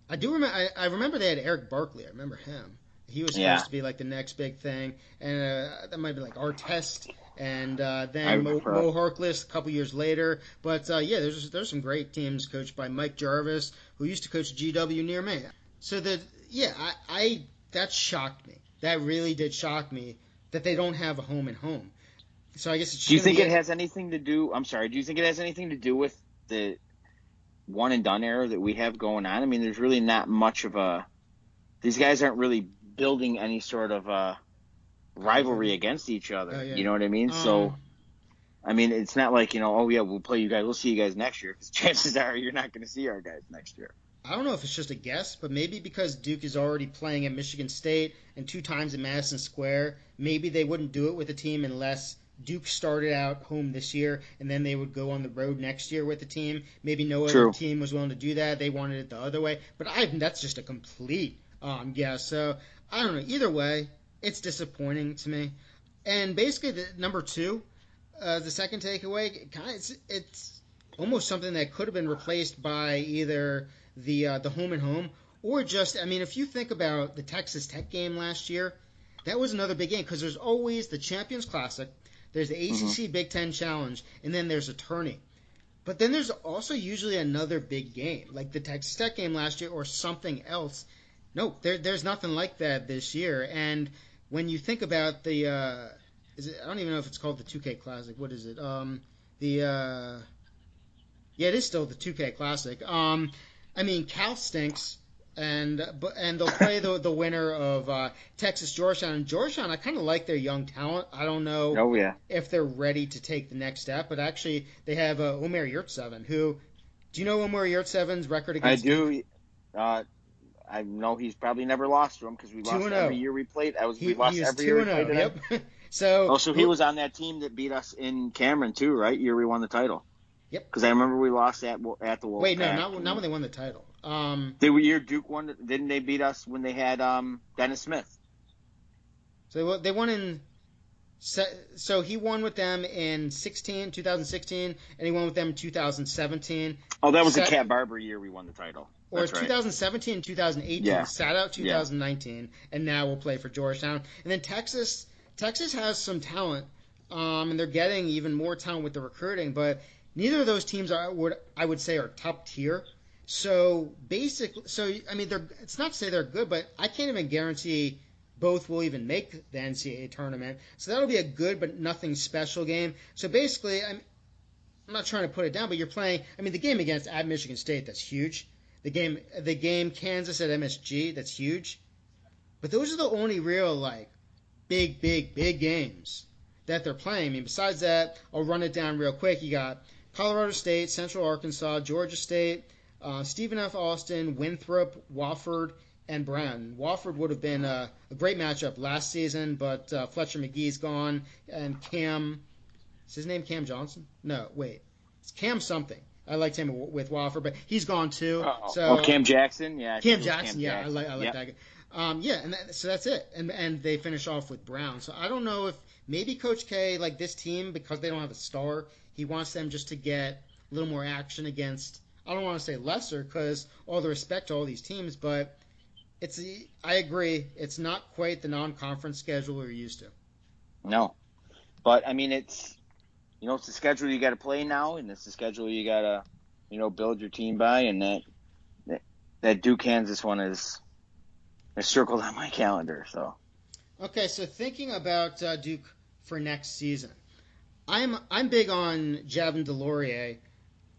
I do remember. I remember they had Eric Barkley. I remember him. He was supposed to be like the next big thing, and that might be like Artest, and then Mo Harkless a couple years later. But yeah, there's some great teams coached by Mike Jarvis, who used to coach GW near me. So that shocked me. That really did shock me that they don't have a home and home. So I guess it's. Do you think it has anything to do? I'm sorry. Do you think it has anything to do with the one and done era that we have going on? I mean, there's really not much of a. These guys aren't really building any sort of rivalry against each other. Oh, yeah. You know what I mean? So, I mean, it's not like, oh, yeah, we'll play you guys. We'll see you guys next year. Because chances are you're not going to see our guys next year. I don't know if it's just a guess, but maybe because Duke is already playing at Michigan State and 2 times at Madison Square, maybe they wouldn't do it with a team unless Duke started out home this year and then they would go on the road next year with the team. Maybe no other team was willing to do that. They wanted it the other way. But that's just a complete guess. So, I don't know. Either way, it's disappointing to me. And basically, the number 2, the second takeaway, it's almost something that could have been replaced by either the home and home or just, I mean, if you think about the Texas Tech game last year, that was another big game because there's always the Champions Classic, there's the ACC Big Ten Challenge, and then there's a tourney. But then there's also usually another big game, like the Texas Tech game last year or something else. No, there's nothing like that this year. And when you think about the, I don't even know if it's called the 2K Classic. What is it? Yeah, it is still the 2K Classic. I mean, Cal stinks, and they'll play the winner of Texas Georgetown. And Georgetown, I kind of like their young talent. I don't know if they're ready to take the next step, but actually they have Omer Yurtseven, who, do you know Omer Yurtseven's record against Duke? I do. I know he's probably never lost to him because we lost every year we played. We lost every year we played. Yep. So he was on that team that beat us in Cameron too, right? Year we won the title. Yep. Because I remember we lost at the Wolfpack. Wait, no, not when they won the title. The year Duke won, didn't they beat us when they had Dennis Smith? So they won in. So he won with them in 2016, and he won with them in 2017. Oh, that was the Cat Barber year we won the title. Or 2017 and 2018, sat out 2019, and now we'll play for Georgetown. And then Texas has some talent, and they're getting even more talent with the recruiting, but neither of those teams I would say are top tier. So basically, I mean, it's not to say they're good, but I can't even guarantee both will even make the NCAA tournament. So that'll be a good but nothing special game. So basically, I'm not trying to put it down, but you're playing. I mean, the game at Michigan State, that's huge. The game Kansas at MSG, that's huge. But those are the only real big games that they're playing. I mean, besides that, I'll run it down real quick. You got Colorado State, Central Arkansas, Georgia State, Stephen F. Austin, Winthrop, Wofford, and Brown. Wofford would have been a great matchup last season, but Fletcher McGee's gone, and Cam, is his name Cam Johnson? No, wait. It's Cam something. I liked him with Wofford, but he's gone too. Cam Jackson? Yeah. Cam Jackson, I like that guy. And so that's it. And they finish off with Brown. So I don't know if maybe Coach K, like this team, because they don't have a star, he wants them just to get a little more action against, I don't want to say lesser, because all the respect to all these teams, but I agree, it's not quite the non-conference schedule we're used to. No. But, I mean, it's the schedule you got to play now, and it's the schedule you got to, build your team by, and that Duke Kansas one is circled on my calendar. So. Okay, so thinking about Duke for next season, I'm big on Javin DeLaurier.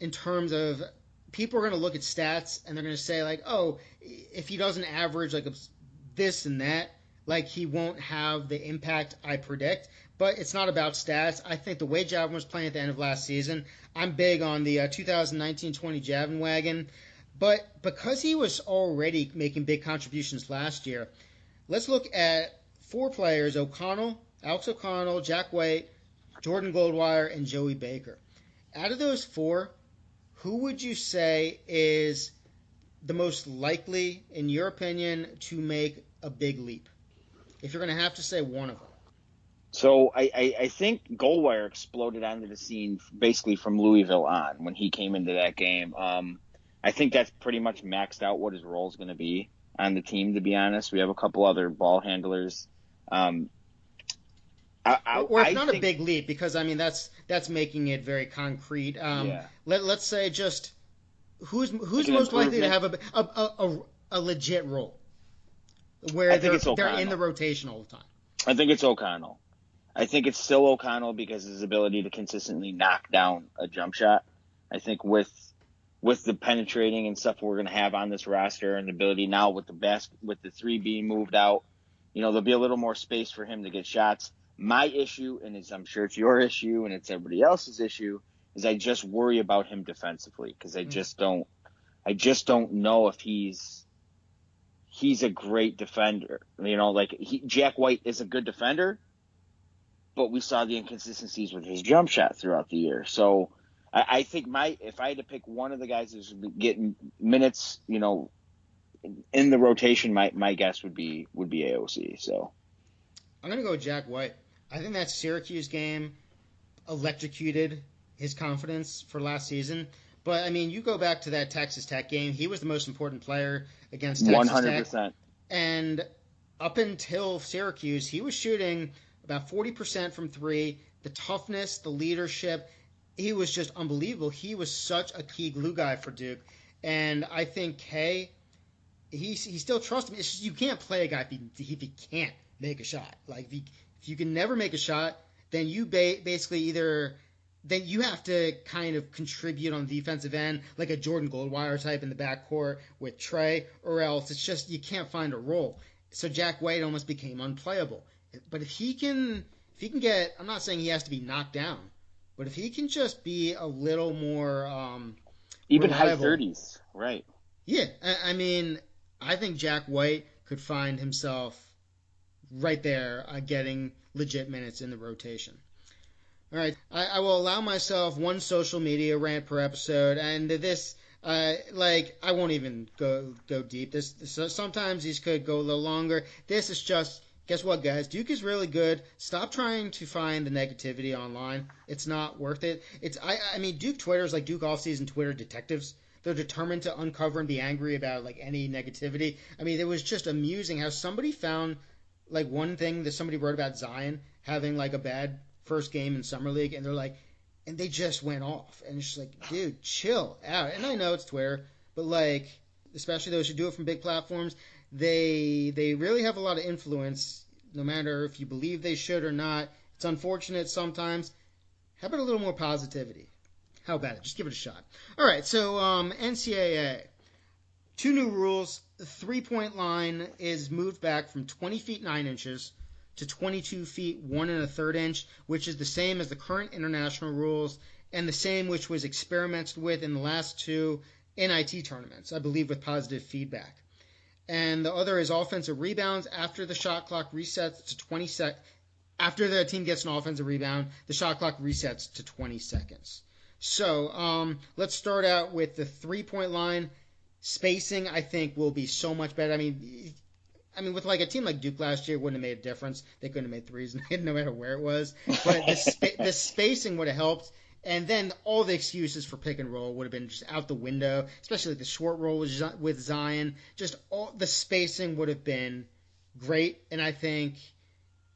in terms of people are going to look at stats and they're going to say like, oh, if he doesn't average like this and that, like he won't have the impact I predict. But it's not about stats. I think the way Javin was playing at the end of last season, I'm big on the 2019-20 Javin wagon. But because he was already making big contributions last year, let's look at 4 players: Alex O'Connell, Jack White, Jordan Goldwire, and Joey Baker. Out of those 4, who would you say is the most likely, in your opinion, to make a big leap? If you're going to have to say one of them. So I think Goldwire exploded onto the scene basically from Louisville on when he came into that game. I think that's pretty much maxed out what his role is going to be on the team, to be honest. We have a couple other ball handlers. Or if not a big leap, because, I mean, that's making it very concrete. Let's say just who's most likely to have a legit role where they're in the rotation all the time? I think it's O'Connell. I think it's still O'Connell because his ability to consistently knock down a jump shot. I think with the penetrating and stuff we're going to have on this roster and the ability now with the 3 being moved out, there'll be a little more space for him to get shots. My issue, and I'm sure it's your issue and it's everybody else's issue, is I just worry about him defensively because I just don't know if he's a great defender. Jack White is a good defender, but we saw the inconsistencies with his jump shot throughout the year. So I think if I had to pick one of the guys who's getting minutes, in the rotation, my guess would be AOC. So I'm gonna go with Jack White. I think that Syracuse game electrocuted his confidence for last season. But, I mean, you go back to that Texas Tech game, he was the most important player against Texas 100%. Tech. And up until Syracuse, he was shooting about 40% from 3. The toughness, the leadership, he was just unbelievable. He was such a key glue guy for Duke. And I think Kay, he still trusts him. It's just you can't play a guy if he can't make a shot. Like, if you can never make a shot, then you basically either – then you have to kind of contribute on the defensive end, like a Jordan Goldwire type in the backcourt with Trey, or else it's just you can't find a role. So Jack White almost became unplayable. But if he can get, I'm not saying he has to be knocked down, but if he can just be a little more even reliable, high 30s, right? Yeah, I mean, I think Jack White could find himself right there getting legit minutes in the rotation. All right, I will allow myself one social media rant per episode, and this, I won't even go deep. Sometimes these could go a little longer. This is just, guess what, guys? Duke is really good. Stop trying to find the negativity online. It's not worth it. I mean, Duke Twitter is like Duke Offseason Twitter detectives. They're determined to uncover and be angry about any negativity. I mean, it was just amusing how somebody found one thing that somebody wrote about Zion having a bad first game in summer league, and they're and they just went off, and it's just dude, chill out. And I know it's Twitter, but especially those who do it from big platforms, they really have a lot of influence, no matter if you believe they should or not. It's unfortunate sometimes. How about a little more positivity? How about it? Just give it a shot. All right, so NCAA, 2 new rules. The 3-point line is moved back from 20 feet 9 inches to 22 feet 1 1/3 inch, which is the same as the current international rules and the same which was experimented with in the last 2 NIT tournaments, I believe, with positive feedback. And the other is offensive rebounds after the shot clock resets to 20 seconds. After the team gets an offensive rebound, the shot clock resets to 20 seconds. So let's start out with the 3-point line. Spacing, I think, will be so much better. I mean, with a team like Duke last year, it wouldn't have made a difference. They couldn't have made threes no matter where it was. But the spacing would have helped. And then all the excuses for pick and roll would have been just out the window, especially the short roll with Zion. Just all the spacing would have been great. And I think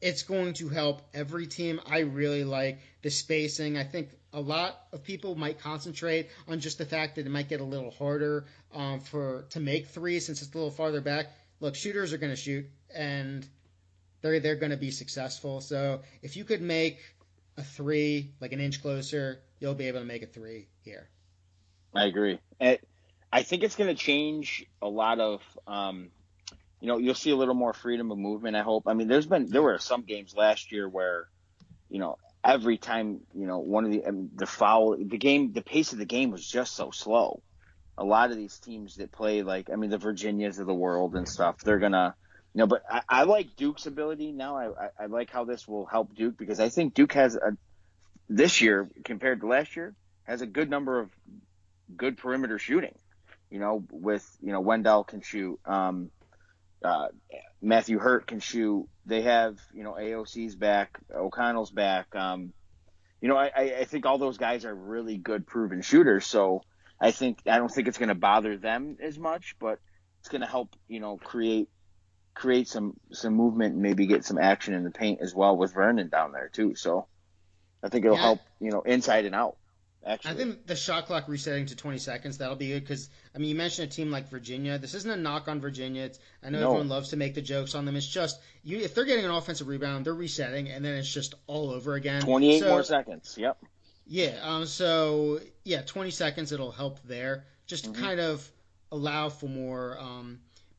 it's going to help every team. I really like the spacing. I think a lot of people might concentrate on just the fact that it might get a little harder to make threes since it's a little farther back. Look, shooters are going to shoot, and they're going to be successful. So if you could make a 3 an inch closer, you'll be able to make a 3 here. I agree. I think it's going to change a lot of, you'll see a little more freedom of movement, I hope. I mean, there were some games last year where, every time, one of the pace of the game was just so slow. A lot of these teams that play, like, I mean, the Virginias of the world and stuff, they're going to, but I like Duke's ability now. I like how this will help Duke, because I think Duke this year, compared to last year, has a good number of good perimeter shooting, Wendell can shoot, Matthew Hurt can shoot. They have, AOC's back, O'Connell's back. I think all those guys are really good proven shooters. So I don't think it's going to bother them as much, but it's going to help, create some movement and maybe get some action in the paint as well with Vernon down there too. So I think it'll help, inside and out. Actually, I think the shot clock resetting to 20 seconds, that'll be good, because, I mean, you mentioned a team like Virginia. This isn't a knock on Virginia. I know everyone loves to make the jokes on them. It's just, if they're getting an offensive rebound, they're resetting, and then it's just all over again. 28 more seconds, yep. Yeah, 20 seconds, it'll help there. Just kind of allow for more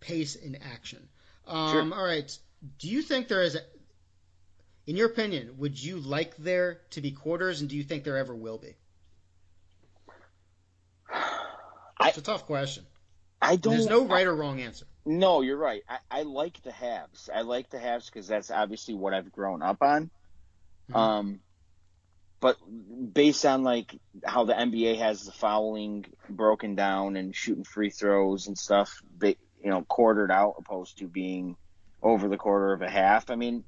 pace in action. Sure. All right, do you think there is, in your opinion, would you like there to be quarters, and do you think there ever will be? It's a tough question. There's no right or wrong answer. No, you're right. I like the halves. I like the halves because that's obviously what I've grown up on. But based on like how the NBA has the fouling broken down and shooting free throws and stuff, quartered out opposed to being over the quarter of a half. I mean,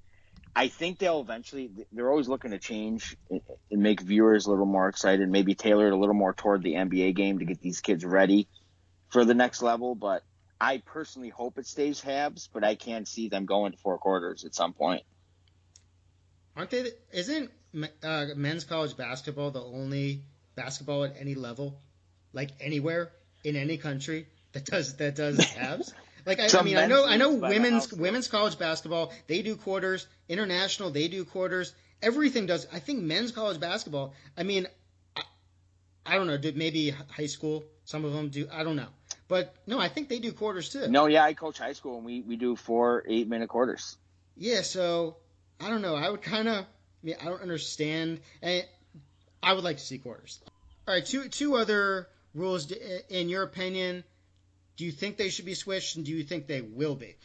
I think they're always looking to change and make viewers a little more excited, maybe tailor it a little more toward the NBA game to get these kids ready for the next level. But I personally hope it stays halves, but I can see them going to 4 quarters at some point. Isn't men's college basketball the only basketball at any level, like anywhere in any country that does halves? Like, I know women's college basketball, they do quarters. International, they do quarters. Everything does. I think men's college basketball, I mean, I don't know, maybe high school, some of them do. I don't know. But, no, I think they do quarters too. No, yeah, I coach high school, and we do 4 8-minute quarters. Yeah, so, I don't know. I would kind of, I don't understand. And I would like to see quarters. All right, two other rules, in your opinion. Do you think they should be switched, and do you think they will be?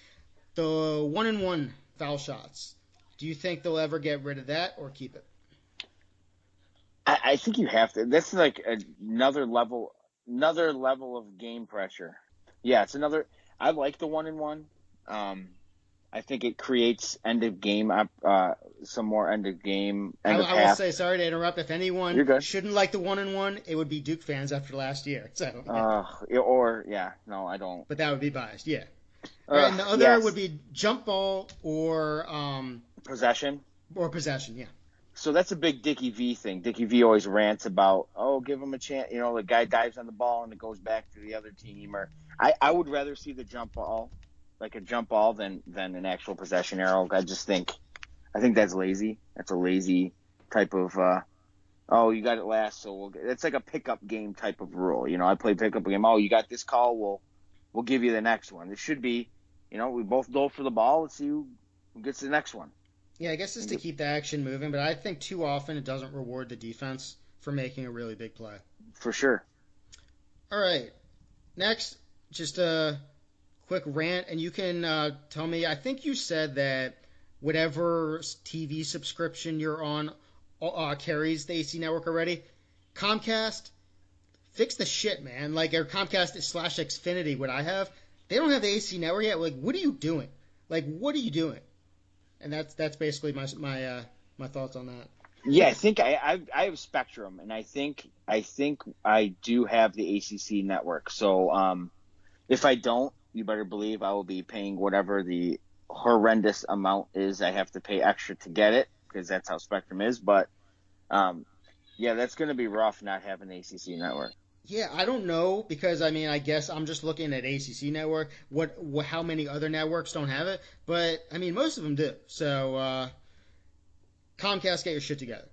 The 1-and-1 foul shots. Do you think they'll ever get rid of that or keep it? I think you have to. That's like another level of game pressure. Yeah, it's another. I like the 1-and-1. I think it creates end of game, some more end of game. I will say, sorry to interrupt. If anyone shouldn't like the 1-and-1, it would be Duke fans after last year. So. No, I don't. But that would be biased, yeah. And the other would be jump ball or possession. Or possession, yeah. So that's a big Dickie V thing. Dickie V always rants about, give him a chance. The guy dives on the ball and it goes back to the other team. Or I would rather see the jump ball. Like a jump ball than an actual possession arrow. I think that's lazy. That's a lazy type of, you got it last, so it's like a pickup game type of rule. I play pickup game. You got this call, we'll give you the next one. It should be, we both go for the ball. Let's see who gets the next one. Yeah, I guess it's to keep the action moving, but I think too often it doesn't reward the defense for making a really big play. For sure. All right. Next, just a quick rant, and you can tell me, I think you said that whatever TV subscription you're on carries the AC network already. Comcast, fix the shit, man. Like, or Comcast / Xfinity, what I have, they don't have the AC network yet. Like, what are you doing? And that's basically my thoughts on that. Yeah, I think I have Spectrum, and I think I do have the ACC network. So if I don't, you better believe I will be paying whatever the horrendous amount is I have to pay extra to get it, because that's how Spectrum is. But, that's going to be rough not having the ACC network. Yeah, I don't know, because, I guess I'm just looking at ACC network, how many other networks don't have it. But, most of them do. So, Comcast, get your shit together.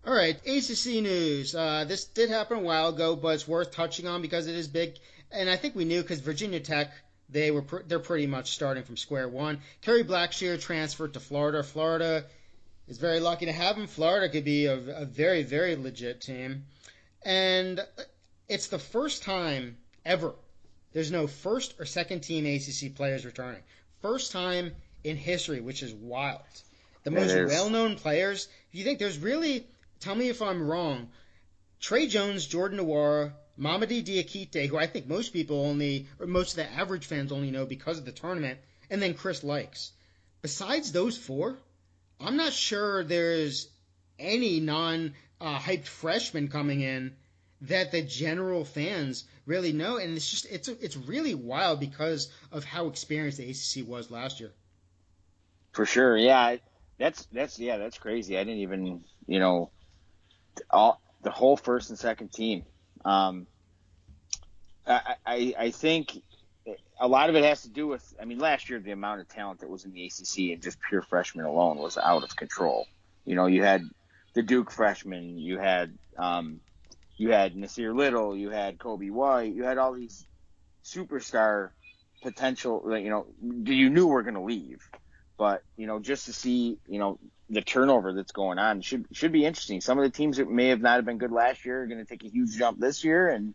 All right, ACC news. This did happen a while ago, but it's worth touching on because it is big. And I think we knew because Virginia Tech, they're pretty much starting from square one. Kerry Blackshear transferred to Florida. Florida is very lucky to have him. Florida could be a very, very legit team. And it's the first time ever there's no first or second team ACC players returning. First time in history, which is wild. The most well-known players, if you think there's really, tell me if I'm wrong, Trey Jones, Jordan Nwora, Mamadi Diakite, who I think most people only, or most of the average fans only know because of the tournament, and then Chris Likes. Besides those four, I'm not sure there's any non-hyped freshman coming in that the general fans really know, and it's really wild because of how experienced the ACC was last year. For sure, yeah, that's crazy. I didn't even, the whole first and second team. I think a lot of it has to do with, last year the amount of talent that was in the ACC and just pure freshmen alone was out of control. You had the Duke freshmen, you had Nasir Little, you had Kobe White, you had all these superstar potential, you knew were going to leave. But, just to see, the turnover that's going on should be interesting. Some of the teams that may have not been good last year are going to take a huge jump this year, and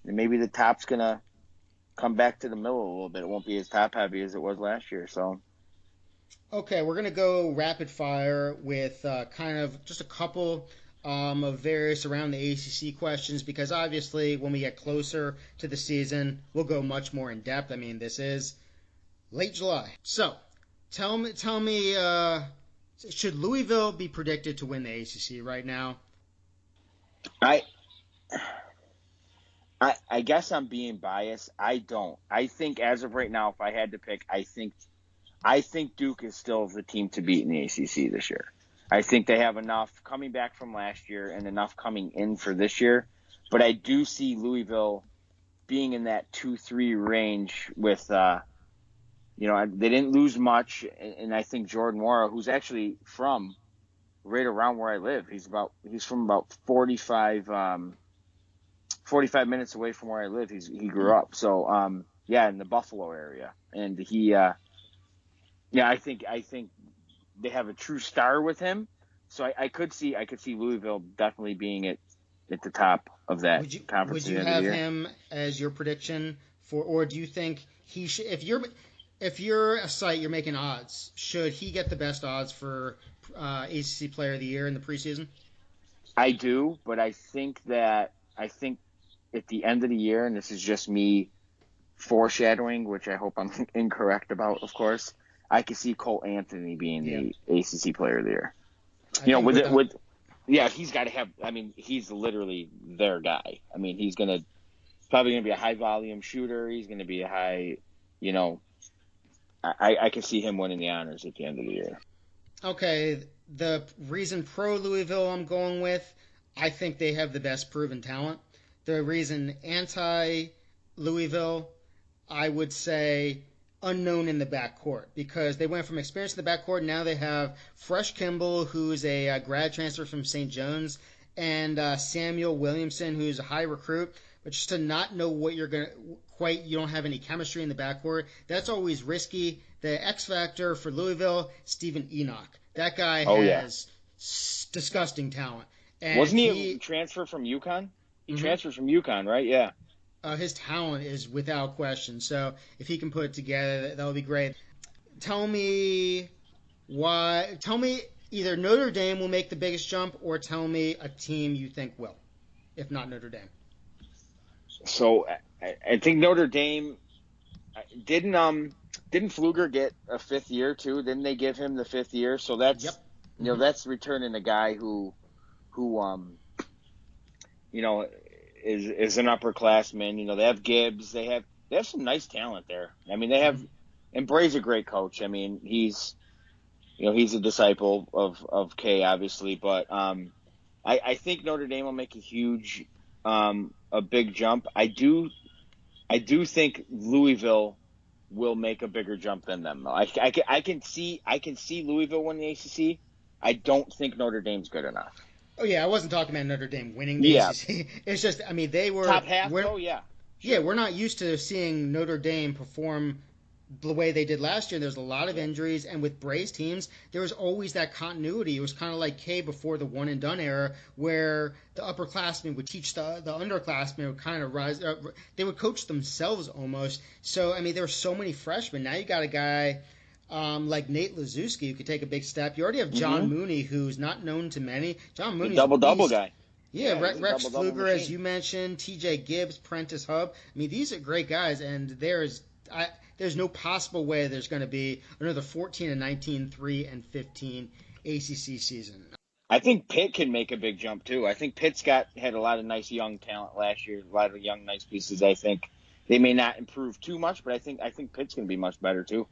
maybe the top's going to come back to the middle a little bit. It won't be as top heavy as it was last year. So, okay, we're going to go rapid fire with kind of just a couple of various around the ACC questions, because obviously when we get closer to the season, we'll go much more in depth. This is late July. So, tell me, should Louisville be predicted to win the ACC right now? I guess I'm being biased. I don't. I think as of right now, if I had to pick, I think Duke is still the team to beat in the ACC this year. I think they have enough coming back from last year and enough coming in for this year. But I do see Louisville being in that 2-3 range with, they didn't lose much. And I think Jordan Nwora, who's actually from right around where I live, he's from about 45 minutes away from where I live. He grew up. So, in the Buffalo area. And I think they have a true star with him. So I could see Louisville definitely being at the top of that conference. Would you have him as your prediction or do you think he should, if you're a site, you're making odds, should he get the best odds for ACC Player of the Year in the preseason? I do, but I think at the end of the year, and this is just me foreshadowing, which I hope I'm incorrect about, of course, I could see Cole Anthony being the ACC Player of the Year. He's got to have. He's literally their guy. He's probably gonna be a high volume shooter. He's gonna be a high, I can see him winning the honors at the end of the year. Okay, the reason pro Louisville I'm going with, I think they have the best proven talent. The reason anti Louisville, I would say unknown in the backcourt, because they went from experience in the backcourt. Now they have Fresh Kimball, who's a grad transfer from St. John's, and Samuel Williamson, who's a high recruit. But just to not know what you're going to you don't have any chemistry in the backcourt, that's always risky. The X factor for Louisville, Stephen Enoch. That guy has disgusting talent. And wasn't he a transfer from UConn? He transferred from UConn, right? Yeah. His talent is without question. So if he can put it together, that would be great. Tell me either Notre Dame will make the biggest jump, or tell me a team you think will, if not Notre Dame. So I think Notre Dame didn't Pfluger get a fifth year too? Didn't they give him the fifth year? So that's that's returning a guy who is an upperclassman. They have Gibbs. They have some nice talent there. They have, and Bray's a great coach. He's a disciple of K, obviously, but I think Notre Dame will make a big jump. I do think Louisville will make a bigger jump than them, though. I can see Louisville win the ACC. I don't think Notre Dame's good enough. Oh yeah, I wasn't talking about Notre Dame winning the Yeah. ACC. It's just, I mean, they were Top half, though, yeah. Sure. Yeah, we're not used to seeing Notre Dame perform the way they did last year. There's a lot of injuries, and with Bray's teams, there was always that continuity. It was kind of like K before the one and done era, where the upperclassmen would teach the underclassmen, would kind of rise. They would coach themselves almost. So I mean, there were so many freshmen. Now you got a guy like Nate Lazuski who could take a big step. You already have John Mooney, who's not known to many. John Mooney's double guy. Yeah, Rex double-double Pfluger, as machine. you mentioned, T.J. Gibbs, Prentice Hub. I mean, these are great guys, and there's no possible way there's going to be another 14 and 19, 3 and 15 ACC season. I think Pitt can make a big jump too. I think Pitt's had a lot of nice young talent last year, a lot of young nice pieces. I think they may not improve too much, but I think Pitt's going to be much better too.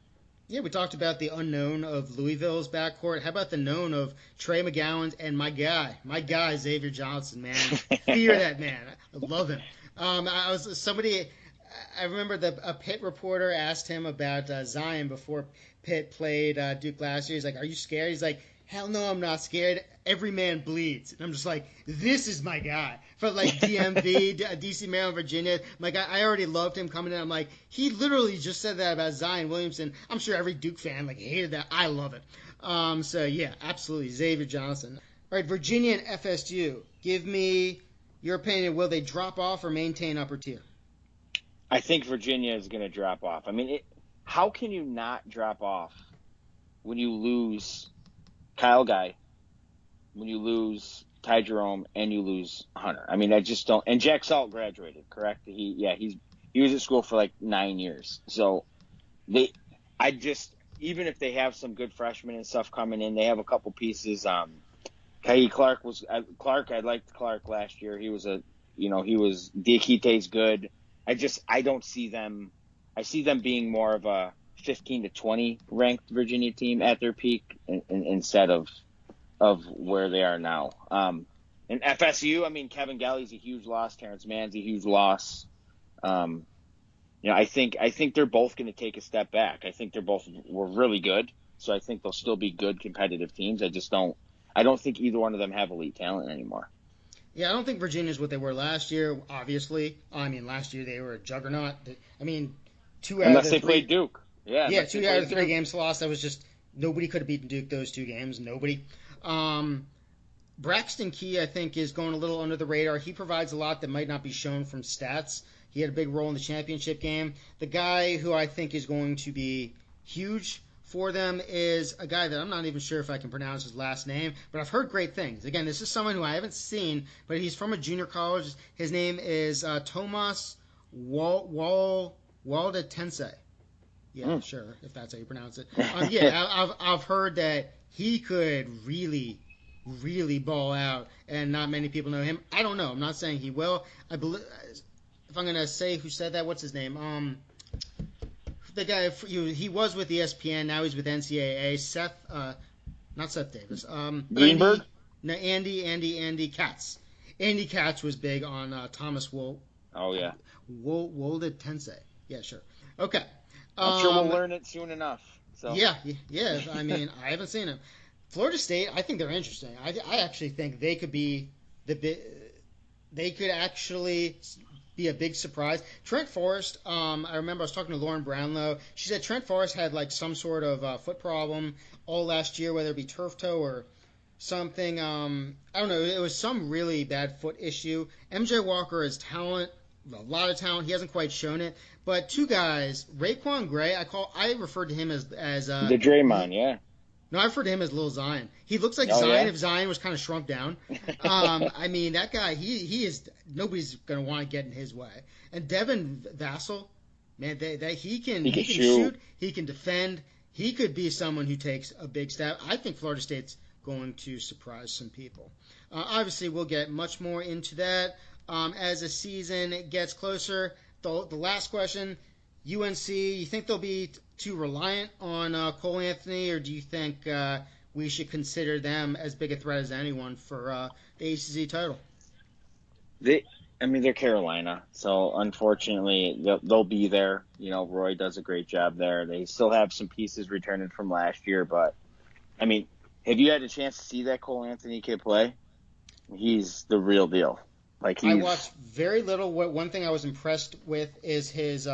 Yeah, we talked about the unknown of Louisville's backcourt. How about the known of Trey McGowan's and my guy Xavier Johnson, man. Fear that man. I love him. I remember a Pitt reporter asked him about Zion before Pitt played Duke last year. He's like, "Are you scared?" He's like, "Hell no, I'm not scared. Every man bleeds." And I'm just like, this is my guy. From like DMV, DC, Maryland, Virginia. My guy, I already loved him coming in. I'm like, he literally just said that about Zion Williamson. I'm sure every Duke fan like hated that. I love it. So yeah, absolutely. Xavier Johnson. All right, Virginia and FSU. Give me your opinion. Will they drop off or maintain upper tier? I think Virginia is going to drop off. I mean, how can you not drop off when you lose Kyle Guy, when you lose Ty Jerome, and you lose Hunter? I mean, I just don't. And Jack Salt graduated, correct? He was at school for like 9 years. So even if they have some good freshmen and stuff coming in, they have a couple pieces. Kai Clark I liked Clark last year. He was Diakite's good. I don't see them. I see them being more of a 15 to 20 ranked Virginia team at their peak instead of where they are now. And FSU, I mean, Kevin Galley's a huge loss. Terrence Mann's a huge loss. I think they're both going to take a step back. I think were really good. So I think they'll still be good competitive teams. I don't think either one of them have elite talent anymore. Yeah, I don't think Virginia's what they were last year, obviously. I mean, last year they were a juggernaut. I mean, unless they played Duke. Yeah, 2 out of 3 games lost. That was just nobody could have beaten Duke those 2 games. Nobody. Braxton Key, I think, is going a little under the radar. He provides a lot that might not be shown from stats. He had a big role in the championship game. The guy who I think is going to be huge for them is a guy that I'm not even sure if I can pronounce his last name, but I've heard great things. Again, this is someone who I haven't seen, but he's from a junior college. His name is Tomas Waldetense. Yeah, sure, if that's how you pronounce it. I've heard that he could really, really ball out, and not many people know him. I don't know. I'm not saying he will. I believe, if I'm going to say who said that, what's his name? The guy, he was with ESPN, now he's with NCAA. Not Seth Davis. Greenberg? Andy Katz. Andy Katz was big on Thomas Woldetense. Yeah, sure. Okay. I'm sure we'll learn it soon enough. So. Yeah. I mean, I haven't seen him. Florida State, I think they're interesting. I actually think they could be they could actually be a big surprise. Trent Forrest, I remember I was talking to Lauren Brownlow. She said Trent Forrest had like some sort of foot problem all last year, whether it be turf toe or something. I don't know. It was some really bad foot issue. MJ Walker has talent, a lot of talent. He hasn't quite shown it. But 2 guys, Raekwon Gray, I referred to him as the Draymond, yeah. No, I refer to him as Lil Zion. He looks like Zion if Zion was kind of shrunk down. I mean, that guy, he is, nobody's going to want to get in his way. And Devin Vassell, man, he can shoot, he can defend. He could be someone who takes a big step. I think Florida State's going to surprise some people. Obviously, we'll get much more into that as the season gets closer. The last question, UNC, you think they'll be too reliant on Cole Anthony, or do you think we should consider them as big a threat as anyone for the ACC title? They're Carolina, so unfortunately they'll be there. Roy does a great job there. They still have some pieces returning from last year, but I mean, have you had a chance to see that Cole Anthony kid play? He's the real deal. Like I watched very little. One thing I was impressed with is his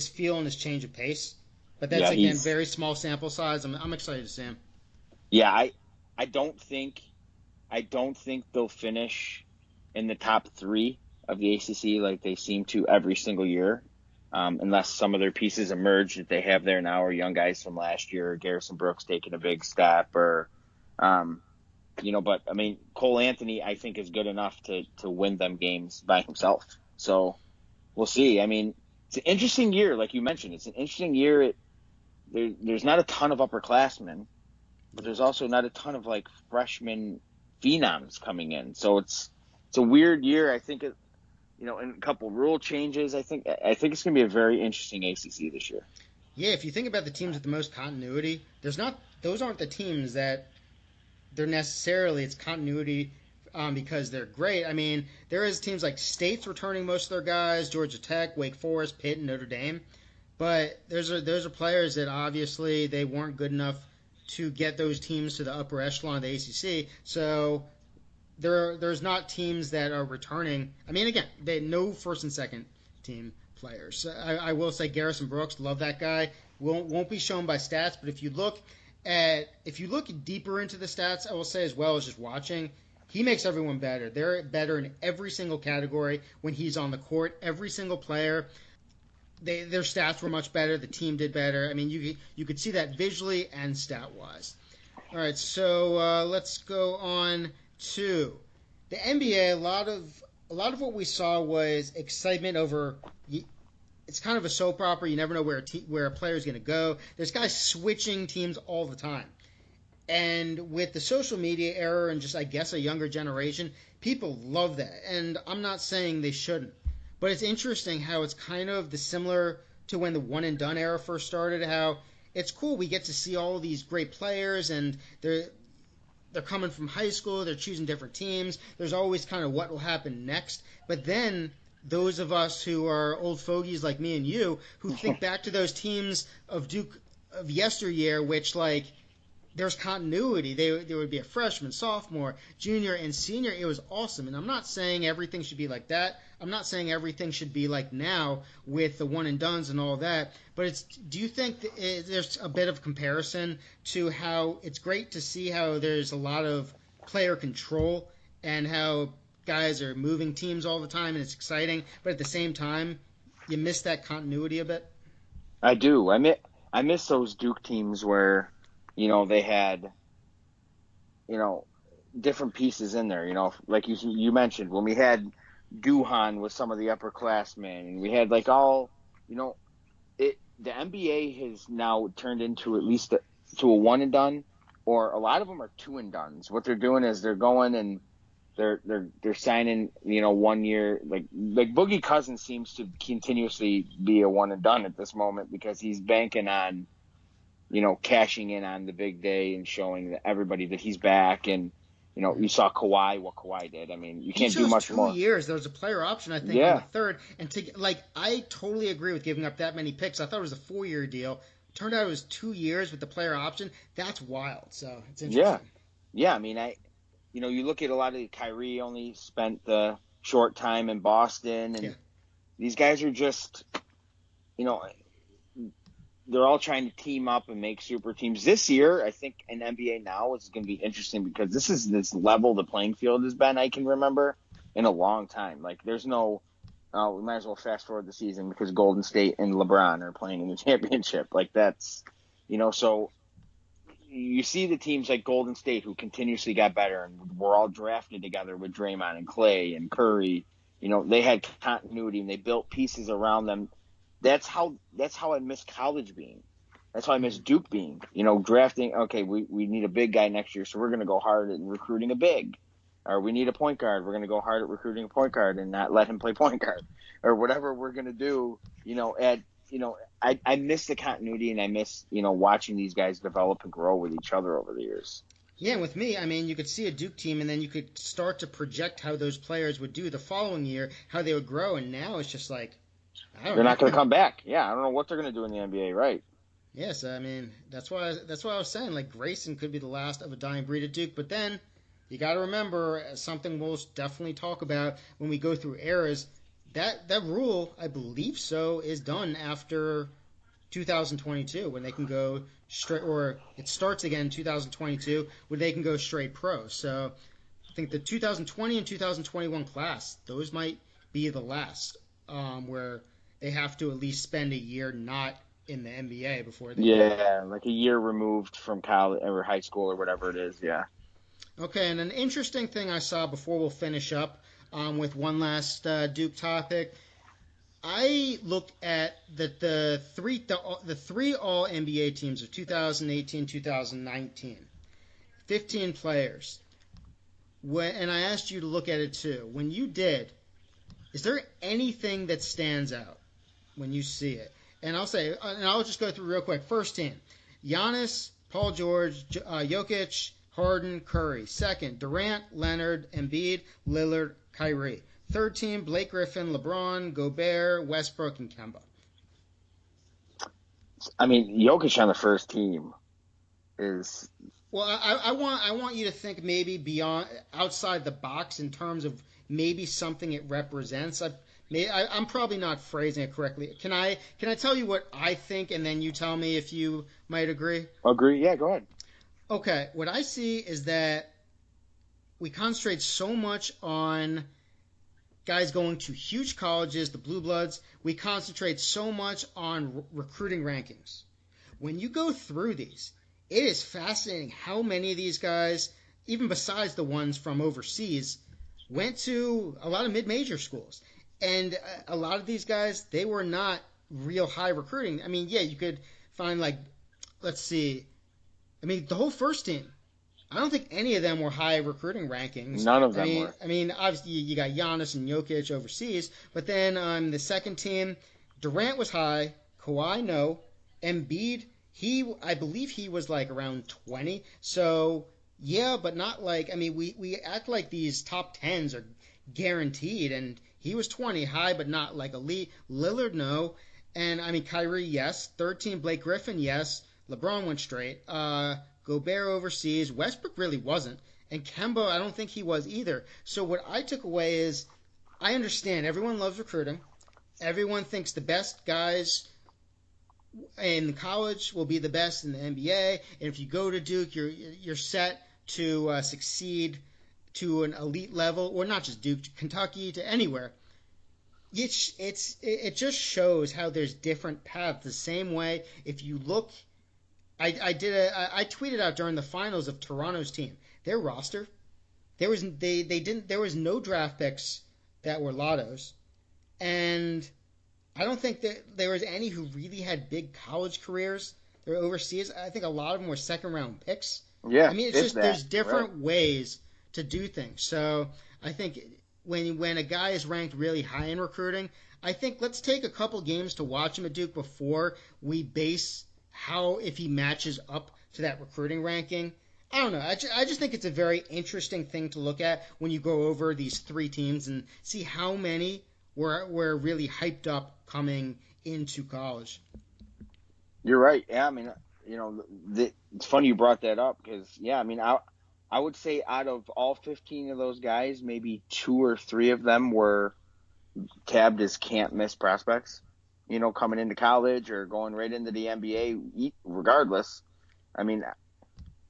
feel and his change of pace. But that's yeah, again he's very small sample size. I'm excited to see him. yeah. I don't think they'll finish in the top three of the ACC like they seem to every single year, unless some of their pieces emerge that they have there now, or young guys from last year, Garrison Brooks taking a big step, or but I mean, Cole Anthony, I think, is good enough to win them games by himself. So we'll see. I mean, it's an interesting year, like you mentioned. It's an interesting year. There's not a ton of upperclassmen, but there's also not a ton of like freshman phenoms coming in. So it's a weird year. I think and a couple rule changes. I think it's going to be a very interesting ACC this year. Yeah, if you think about the teams with the most continuity, those aren't the teams that they're necessarily it's continuity because they're great. I mean, there is teams like State's returning most of their guys, Georgia Tech, Wake Forest, Pitt, and Notre Dame. But those are players that obviously they weren't good enough to get those teams to the upper echelon of the ACC. So there's not teams that are returning. I mean, again, they no first and second team players. I will say Garrison Brooks, love that guy. Won't be shown by stats, but if you look deeper into the stats, I will say as well as just watching, he makes everyone better. They're better in every single category when he's on the court. Every single player, their stats were much better. The team did better. I mean, you could see that visually and stat wise. All right, so let's go on to the NBA. A lot of what we saw was excitement over. It's kind of a soap opera. You never know where a player is going to go. There's guys switching teams all the time. And with the social media era and just, I guess, a younger generation, people love that. And I'm not saying they shouldn't. But it's interesting how it's kind of similar to when the one and done era first started, how it's cool. We get to see all these great players and they're coming from high school. They're choosing different teams. There's always kind of what will happen next. But then those of us who are old fogies like me and you who think back to those teams of Duke of yesteryear, which like there's continuity. There would be a freshman, sophomore, junior, and senior. It was awesome. And I'm not saying everything should be like that. I'm not saying everything should be like now with the one and dones and all that. But do you think there's a bit of comparison to how it's great to see how there's a lot of player control and how guys are moving teams all the time and it's exciting, but at the same time, you miss that continuity a bit? I do. I miss those Duke teams where they had different pieces in there. Like you mentioned when we had Duhan with some of the upperclassmen, and we had like all the NBA has now turned into at least to a one and done, or a lot of them are two and dones. What they're doing is they're going and they're signing 1 year, like Boogie Cousins seems to continuously be a one and done at this moment because he's banking on cashing in on the big day and showing everybody that he's back. And you saw what Kawhi did. I mean, you can't do much more. 2 years. There was a player option, I think, on the third. And I totally agree with giving up that many picks. I thought it was a 4-year deal. Turned out it was 2 years with the player option. That's wild. So it's interesting. Yeah. I mean, you look at a lot of Kyrie only spent the short time in Boston, and these guys are just, they're all trying to team up and make super teams. This year, I think in NBA now is going to be interesting because this is this level the playing field has been, I can remember, in a long time. Like, there's no, we might as well fast forward the season because Golden State and LeBron are playing in the championship. Like, that's, so you see the teams like Golden State who continuously got better and were all drafted together with Draymond and Clay and Curry. They had continuity and they built pieces around them. That's how I miss college being. That's how I miss Duke being. Drafting, okay, we need a big guy next year, so we're going to go hard at recruiting a big. Or we need a point guard. We're going to go hard at recruiting a point guard and not let him play point guard. Or whatever we're going to do, I miss the continuity and I miss, watching these guys develop and grow with each other over the years. Yeah, and with me, I mean, you could see a Duke team and then you could start to project how those players would do the following year, how they would grow, and now it's just like, they're not going to come back. Yeah, I don't know what they're going to do in the NBA, right? Yes, I mean, that's why I was saying, like, Grayson could be the last of a dying breed at Duke, but then you got to remember something we'll definitely talk about when we go through eras. That rule, I believe so, is done after 2022 when they can go straight, or it starts again in 2022 when they can go straight pro. So I think the 2020 and 2021 class, those might be the last where they have to at least spend a year not in the NBA before they can. Yeah, like a year removed from college or high school or whatever it is. Yeah. Okay, and an interesting thing I saw before we'll finish up with one last Duke topic. I looked at the three All NBA teams of 2018, 2019, 15 players. And I asked you to look at it too. When you did, is there anything that stands out when you see it? And I'll just go through real quick. First team: Giannis, Paul George, Jokic, Harden, Curry. Second: Durant, Leonard, Embiid, Lillard, Kyrie. Third team: Blake Griffin, LeBron, Gobert, Westbrook, and Kemba. I mean, Jokic on the first team is. Well, I want you to think maybe beyond, outside the box in terms of maybe something it represents. I'm probably not phrasing it correctly. Can I tell you what I think, and then you tell me if you might agree? Agree? Yeah, go ahead. Okay, what I see is that we concentrate so much on guys going to huge colleges, the blue bloods. We concentrate so much on recruiting rankings. When you go through these, it is fascinating how many of these guys, even besides the ones from overseas, went to a lot of mid-major schools. And a lot of these guys, they were not real high recruiting. I mean, yeah, you could find, like, let's see. I mean, the whole first team, I don't think any of them were high recruiting rankings. None of them were. I mean, obviously, you got Giannis and Jokic overseas. But then on the second team, Durant was high. Kawhi, no. Embiid, I believe he was like around 20. So, yeah, but not like, I mean, we act like these top 10s are guaranteed, and he was 20, high but not like elite. Lillard, no. And, I mean, Kyrie, yes. Third team, Blake Griffin, yes. LeBron went straight. Gobert overseas. Westbrook really wasn't. And Kemba, I don't think he was either. So what I took away is, I understand everyone loves recruiting. Everyone thinks the best guys in college will be the best in the NBA, and if you go to Duke, you're set to succeed to an elite level, or not just Duke, to Kentucky, to anywhere. It just shows how there's different paths. The same way, if you look, I tweeted out during the finals of Toronto's team, their roster, there was no draft picks that were lottos, and I don't think that there was any who really had big college careers. They were overseas. I think a lot of them were second-round picks. Yeah, I mean, it's just there's different ways to do things. So I think when a guy is ranked really high in recruiting, I think let's take a couple games to watch him at Duke before we base how if he matches up to that recruiting ranking. I don't know. I just think it's a very interesting thing to look at when you go over these three teams and see how many were really hyped up coming into college. You're right. Yeah, I mean, it's funny you brought that up because, yeah, I mean, I would say out of all 15 of those guys, maybe 2 or 3 of them were tabbed as can't miss prospects, coming into college or going right into the NBA regardless. I mean,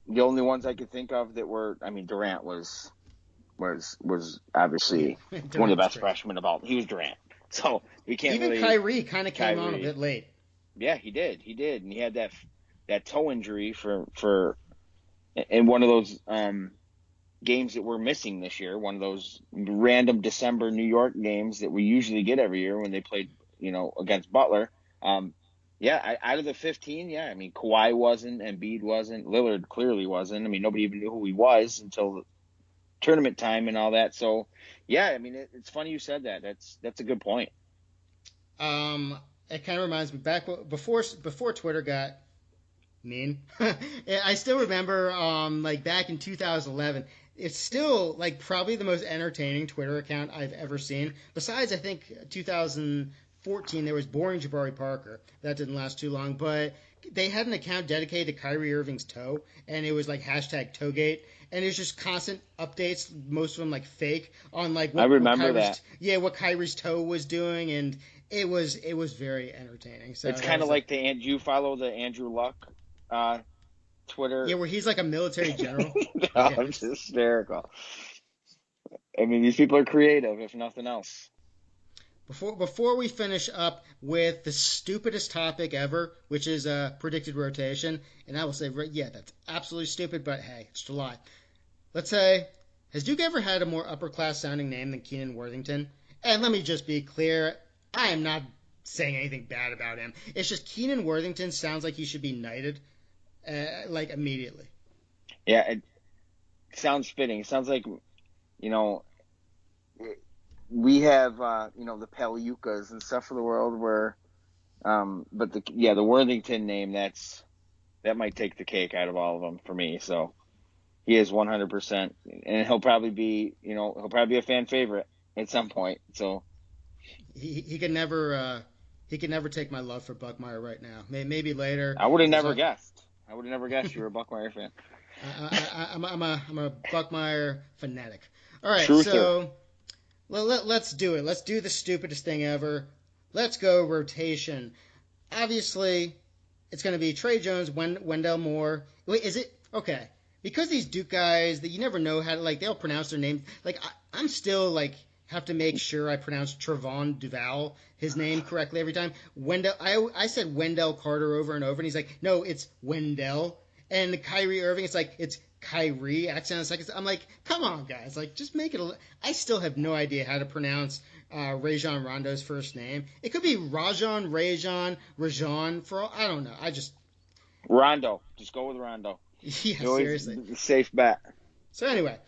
the only ones I could think of that were, I mean, Durant was obviously one of the best freshmen of all. He was Durant. So we can't even really. Kyrie kind of came on a bit late. Yeah, he did, and he had that toe injury for in one of those games that we're missing this year. One of those random December New York games that we usually get every year when they played, against Butler. Out of the 15, yeah, I mean Kawhi wasn't, Embiid wasn't, Lillard clearly wasn't. I mean nobody even knew who he was until tournament time and all that. So, yeah, I mean, it's funny you said that. That's a good point. It kind of reminds me back before Twitter got mean. I still remember, like back in 2011, it's still like probably the most entertaining Twitter account I've ever seen. Besides, I think 2014 there was Boring Jabari Parker. That didn't last too long, but they had an account dedicated to Kyrie Irving's toe, and it was like hashtag Toegate, and it was just constant updates, most of them like fake, on like I remember that. What Kyrie's toe was doing, and it was very entertaining. So it's kind of like you follow the Andrew Luck Twitter. Yeah, where he's like a military general. It's hysterical. I mean, these people are creative, if nothing else. Before we finish up with the stupidest topic ever, which is predicted rotation, and I will say, yeah, that's absolutely stupid, but hey, it's July. Let's say, has Duke ever had a more upper-class sounding name than Keenan Worthington? And let me just be clear, I am not saying anything bad about him. It's just Keenan Worthington sounds like he should be knighted, like immediately. Yeah, it sounds fitting. It sounds like, we have, the Palyukas and stuff of the world where, but the Worthington name, that might take the cake out of all of them for me. So he is 100%, and he'll probably be a fan favorite at some point. So he can never take my love for BUCKMIRE right now. Maybe later. I would have never guessed. You were a BUCKMIRE fan. I'm a BUCKMIRE fanatic. All right, Truther. So. Well, let's do it. Let's do the stupidest thing ever. Let's go rotation. Obviously, it's going to be Trey Jones, Wendell Moore. Wait, is it? Okay. Because these Duke guys that you never know how to, they'll pronounce their names. I'm still, have to make sure I pronounce Trevon Duval, his name, correctly every time. Wendell, I said Wendell Carter over and over, and he's like, no, it's Wendell. And Kyrie Irving, it's Kyrie, accent on the second. I'm like, come on, guys. Just make it I still have no idea how to pronounce Rajon Rondo's first name. It could be Rajon, for all, I don't know. Rondo. Just go with Rondo. Yeah, seriously. Safe bet. So anyway,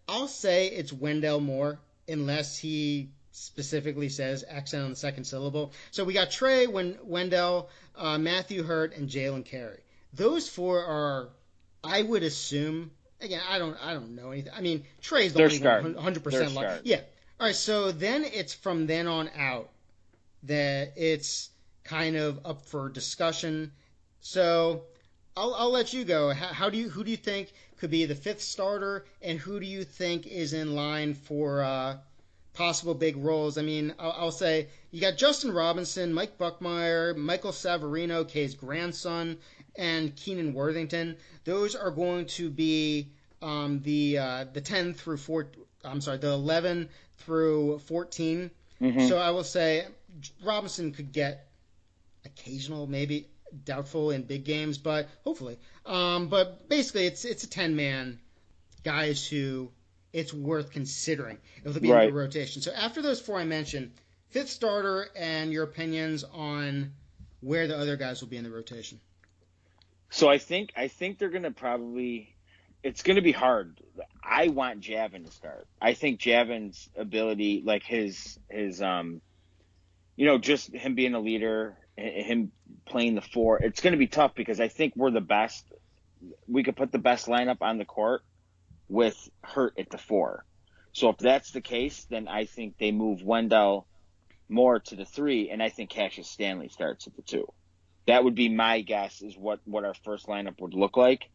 I'll say it's Wendell Moore unless he specifically says accent on the second syllable. So we got Trey, Wendell, Matthew Hurt, and Jalen Carey. Those four are, I would assume, again, I don't know anything. I mean, Trey's the only 100% lucky. Yeah. All right, so then it's from then on out that it's kind of up for discussion. So I'll let you go. Who do you think could be the fifth starter, and who do you think is in line for possible big roles? I mean, I'll say you got Justin Robinson, Mike BUCKMIRE, Michael Savarino, Kay's grandson, and Keenan Worthington. Those are going to be the 10 through 14. I'm sorry, the 11 through 14. Mm-hmm. So I will say Robinson could get occasional, maybe doubtful in big games, but hopefully. But basically, it's a 10-man guys who it's worth considering if they'll be in the rotation. So after those four I mentioned, fifth starter and your opinions on where the other guys will be in the rotation. So I think they're going to probably – it's going to be hard. I want Javin to start. I think Javin's ability, his just him being a leader, him playing the four, it's going to be tough because I think we're the best. We could put the best lineup on the court with Hurt at the four. So if that's the case, then I think they move Wendell Moore to the three, and I think Cassius Stanley starts at the two. That would be my guess is what our first lineup would look like.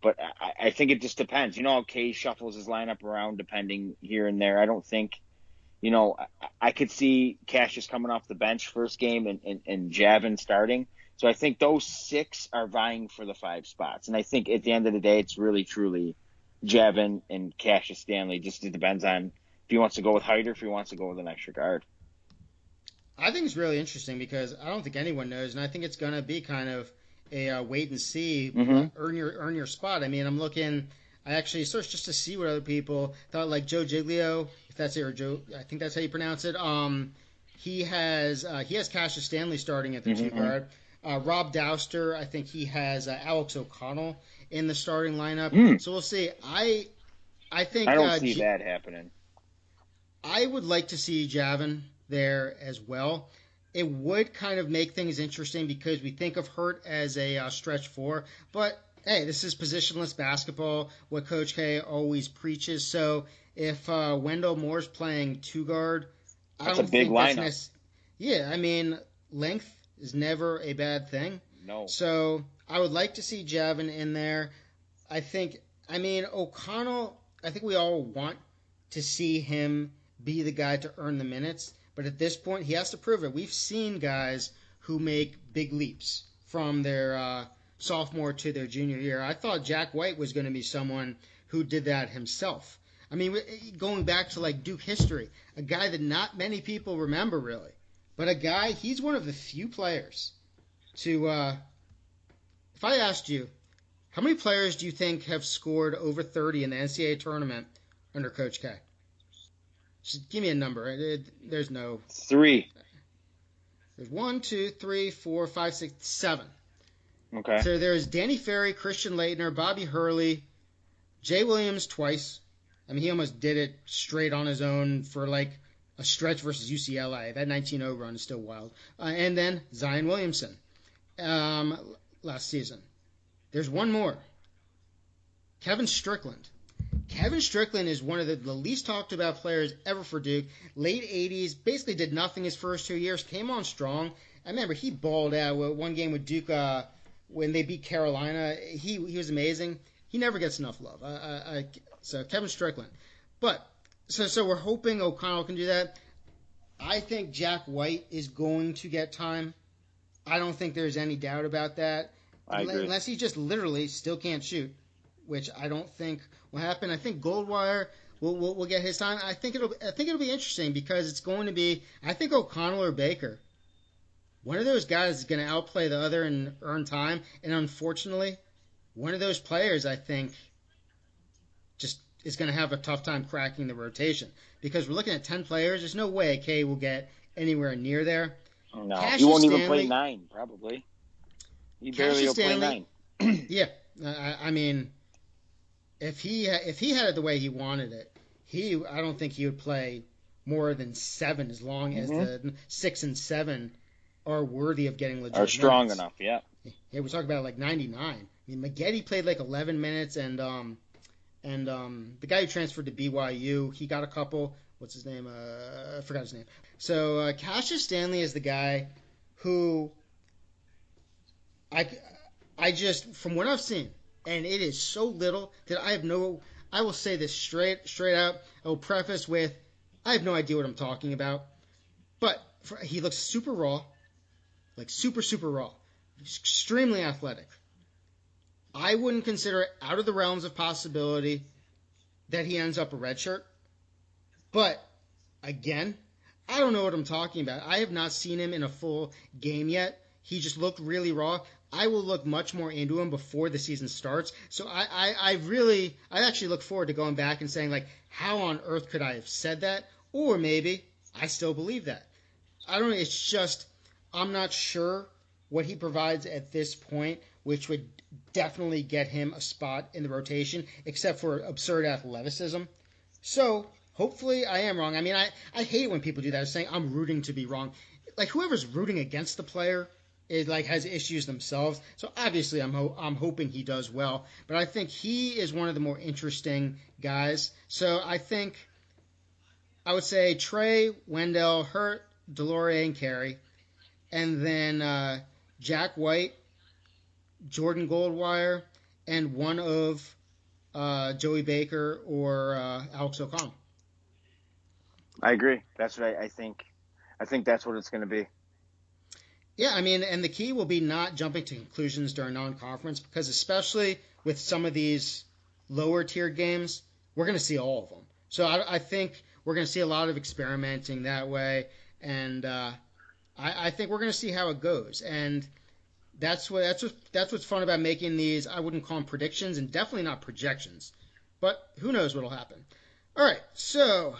But I think it just depends. You know how Kay shuffles his lineup around depending here and there. I don't think, I could see Cassius coming off the bench first game and Javin starting. So I think those six are vying for the 5 spots. And I think at the end of the day, it's really, truly Javin and Cassius Stanley. Just it depends on if he wants to go with Height or if he wants to go with an extra guard. I think it's really interesting because I don't think anyone knows, and I think it's going to be kind of a wait and see, earn your spot. I mean, I actually searched just to see what other people thought, like Joe Giglio, if that's it, or Joe, I think that's how you pronounce it. He has Cassius Stanley starting at the 2 guard. Rob Douster, I think he has Alex O'Connell in the starting lineup. So we'll see. I think I don't see that happening. I would like to see Javin there as well. It would kind of make things interesting because we think of Hurt as a stretch 4, but hey, this is positionless basketball, what Coach K always preaches. So if Wendell Moore's playing 2 guard, that's a big lineup. Yeah, I mean, length is never a bad thing. No. So I would like to see Javin in there. O'Connell, I think we all want to see him be the guy to earn the minutes. But at this point, he has to prove it. We've seen guys who make big leaps from their sophomore to their junior year. I thought Jack White was going to be someone who did that himself. I mean, going back to like Duke history, a guy that not many people remember really, but he's one of the few players to, if I asked you, how many players do you think have scored over 30 in the NCAA tournament under Coach K? Just give me a number. There's no... 3. There's 1, 2, 3, 4, 5, 6, 7. Okay. So there's Danny Ferry, Christian Laettner, Bobby Hurley, Jay Williams twice. I mean, he almost did it straight on his own for like a stretch versus UCLA. That 19-0 run is still wild. And then Zion Williamson last season. There's one more. Kevin Strickland. Kevin Strickland is one of the least talked about players ever for Duke. Late 80s, basically did nothing his first 2 years, came on strong. I remember he balled out one game with Duke when they beat Carolina. He was amazing. He never gets enough love. So Kevin Strickland. But so we're hoping O'Connell can do that. I think Jack White is going to get time. I don't think there's any doubt about that. I agree. Unless he just literally still can't shoot, which I don't think will happen. I think Goldwire will get his time. I think it'll be interesting because it's going to be, I think, O'Connell or Baker. One of those guys is going to outplay the other and earn time. And unfortunately, one of those players, I think, just is going to have a tough time cracking the rotation because we're looking at 10 players. There's no way K will get anywhere near there. No, Cassius he won't Stanley, even play 9, probably. He barely will play 9. Yeah, I mean, if he had it the way he wanted it, I don't think he would play more than 7 as long as the 6 and 7 are worthy of getting legit. Are strong minutes. enough, yeah. Yeah, we're talking about like 99. I mean, Maggette played like 11 minutes, and the guy who transferred to BYU, he got a couple. What's his name? I forgot his name. So Cassius Stanley is the guy who I just, from what I've seen, and it is so little that I will say this straight out. I will preface with, I have no idea what I'm talking about, but he looks super raw, like super, super raw. He's extremely athletic. I wouldn't consider it out of the realms of possibility that he ends up a redshirt. But, again, I don't know what I'm talking about. I have not seen him in a full game yet. He just looked really raw. I will look much more into him before the season starts. So I actually look forward to going back and saying, like, how on earth could I have said that? Or maybe I still believe that. I don't know. It's just, I'm not sure what he provides at this point, which would definitely get him a spot in the rotation, except for absurd athleticism. So hopefully I am wrong. I mean, I hate when people do that, saying I'm rooting to be wrong. Like, whoever's rooting against the player has issues themselves. So obviously I'm hoping he does well. But I think he is one of the more interesting guys. So I think I would say Trey, Wendell, Hurt, Delorier, and Carey. And then Jack White, Jordan Goldwire, and one of Joey Baker or Alex O'Connell. I agree. That's what I think. I think that's what it's going to be. Yeah, I mean, and the key will be not jumping to conclusions during non-conference because especially with some of these lower-tier games, we're going to see all of them. So I think we're going to see a lot of experimenting that way, and I think we're going to see how it goes. And that's what's fun about making these. I wouldn't call them predictions, and definitely not projections. But who knows what'll happen? All right, so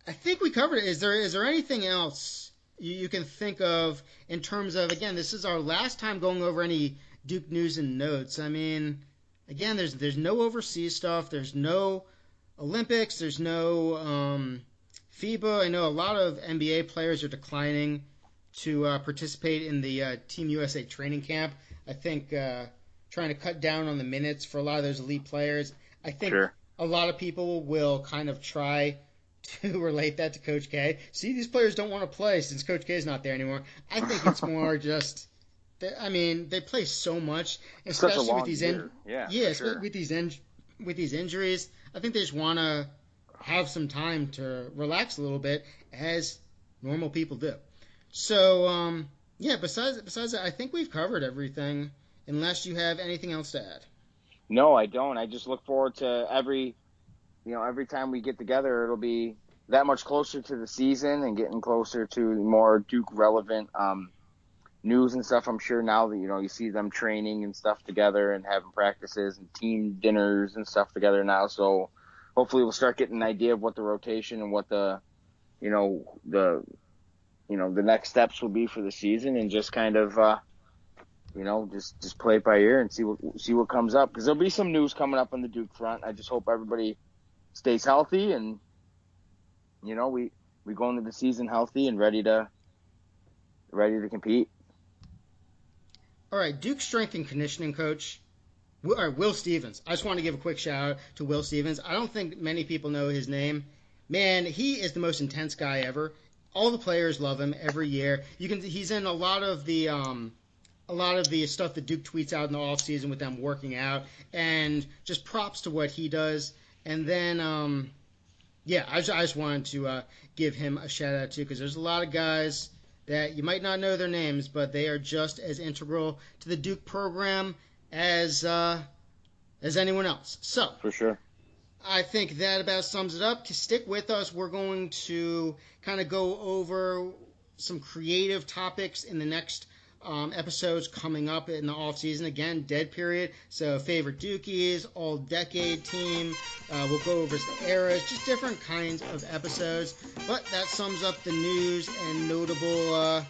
I think we covered it. Is there anything else you can think of in terms of, again, this is our last time going over any Duke news and notes. I mean, again, there's no overseas stuff. There's no Olympics. There's no FIBA. I know a lot of NBA players are declining to participate in the Team USA training camp. I think trying to cut down on the minutes for a lot of those elite players. I think a lot of people will kind of try to relate that to Coach K. See, these players don't want to play since Coach K is not there anymore. I think it's more just they play so much, Such a especially long with these year. Sure. with these injuries. I think they just want to have some time to relax a little bit, as normal people do. So, besides that, I think we've covered everything, unless you have anything else to add. No, I don't. I just look forward to every time we get together, it'll be that much closer to the season and getting closer to more Duke relevant news and stuff. I'm sure now that, you see them training and stuff together and having practices and team dinners and stuff together now. So hopefully we'll start getting an idea of what the rotation and what the next steps will be for the season, and just kind of, just play it by ear and see what comes up. Because there'll be some news coming up on the Duke front. I just hope everybody stays healthy, and we go into the season healthy and ready to compete. All right, Duke strength and conditioning coach, Will Stevens. I just want to give a quick shout out to Will Stevens. I don't think many people know his name. Man, he is the most intense guy ever. All the players love him every year. He's in a lot of the stuff that Duke tweets out in the offseason with them working out, and just props to what he does. And then, I just wanted to give him a shout out too, because there's a lot of guys that you might not know their names, but they are just as integral to the Duke program as anyone else. So, For sure. I think that about sums it up. Stick with us. We're going to kind of go over some creative topics in the next episodes coming up in the off season. Again, dead period. So favorite Dukies, all decade team. We'll go over the eras, just different kinds of episodes. But that sums up the news and notable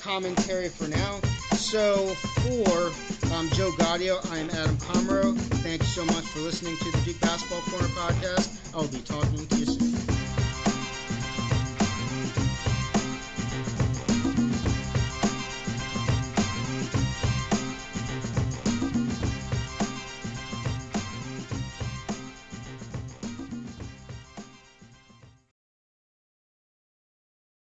commentary for now. So for Joe Gaudio, I'm Adam Comro. Thank you so much for listening to the Duke Basketball Corner podcast. I'll be talking to you soon.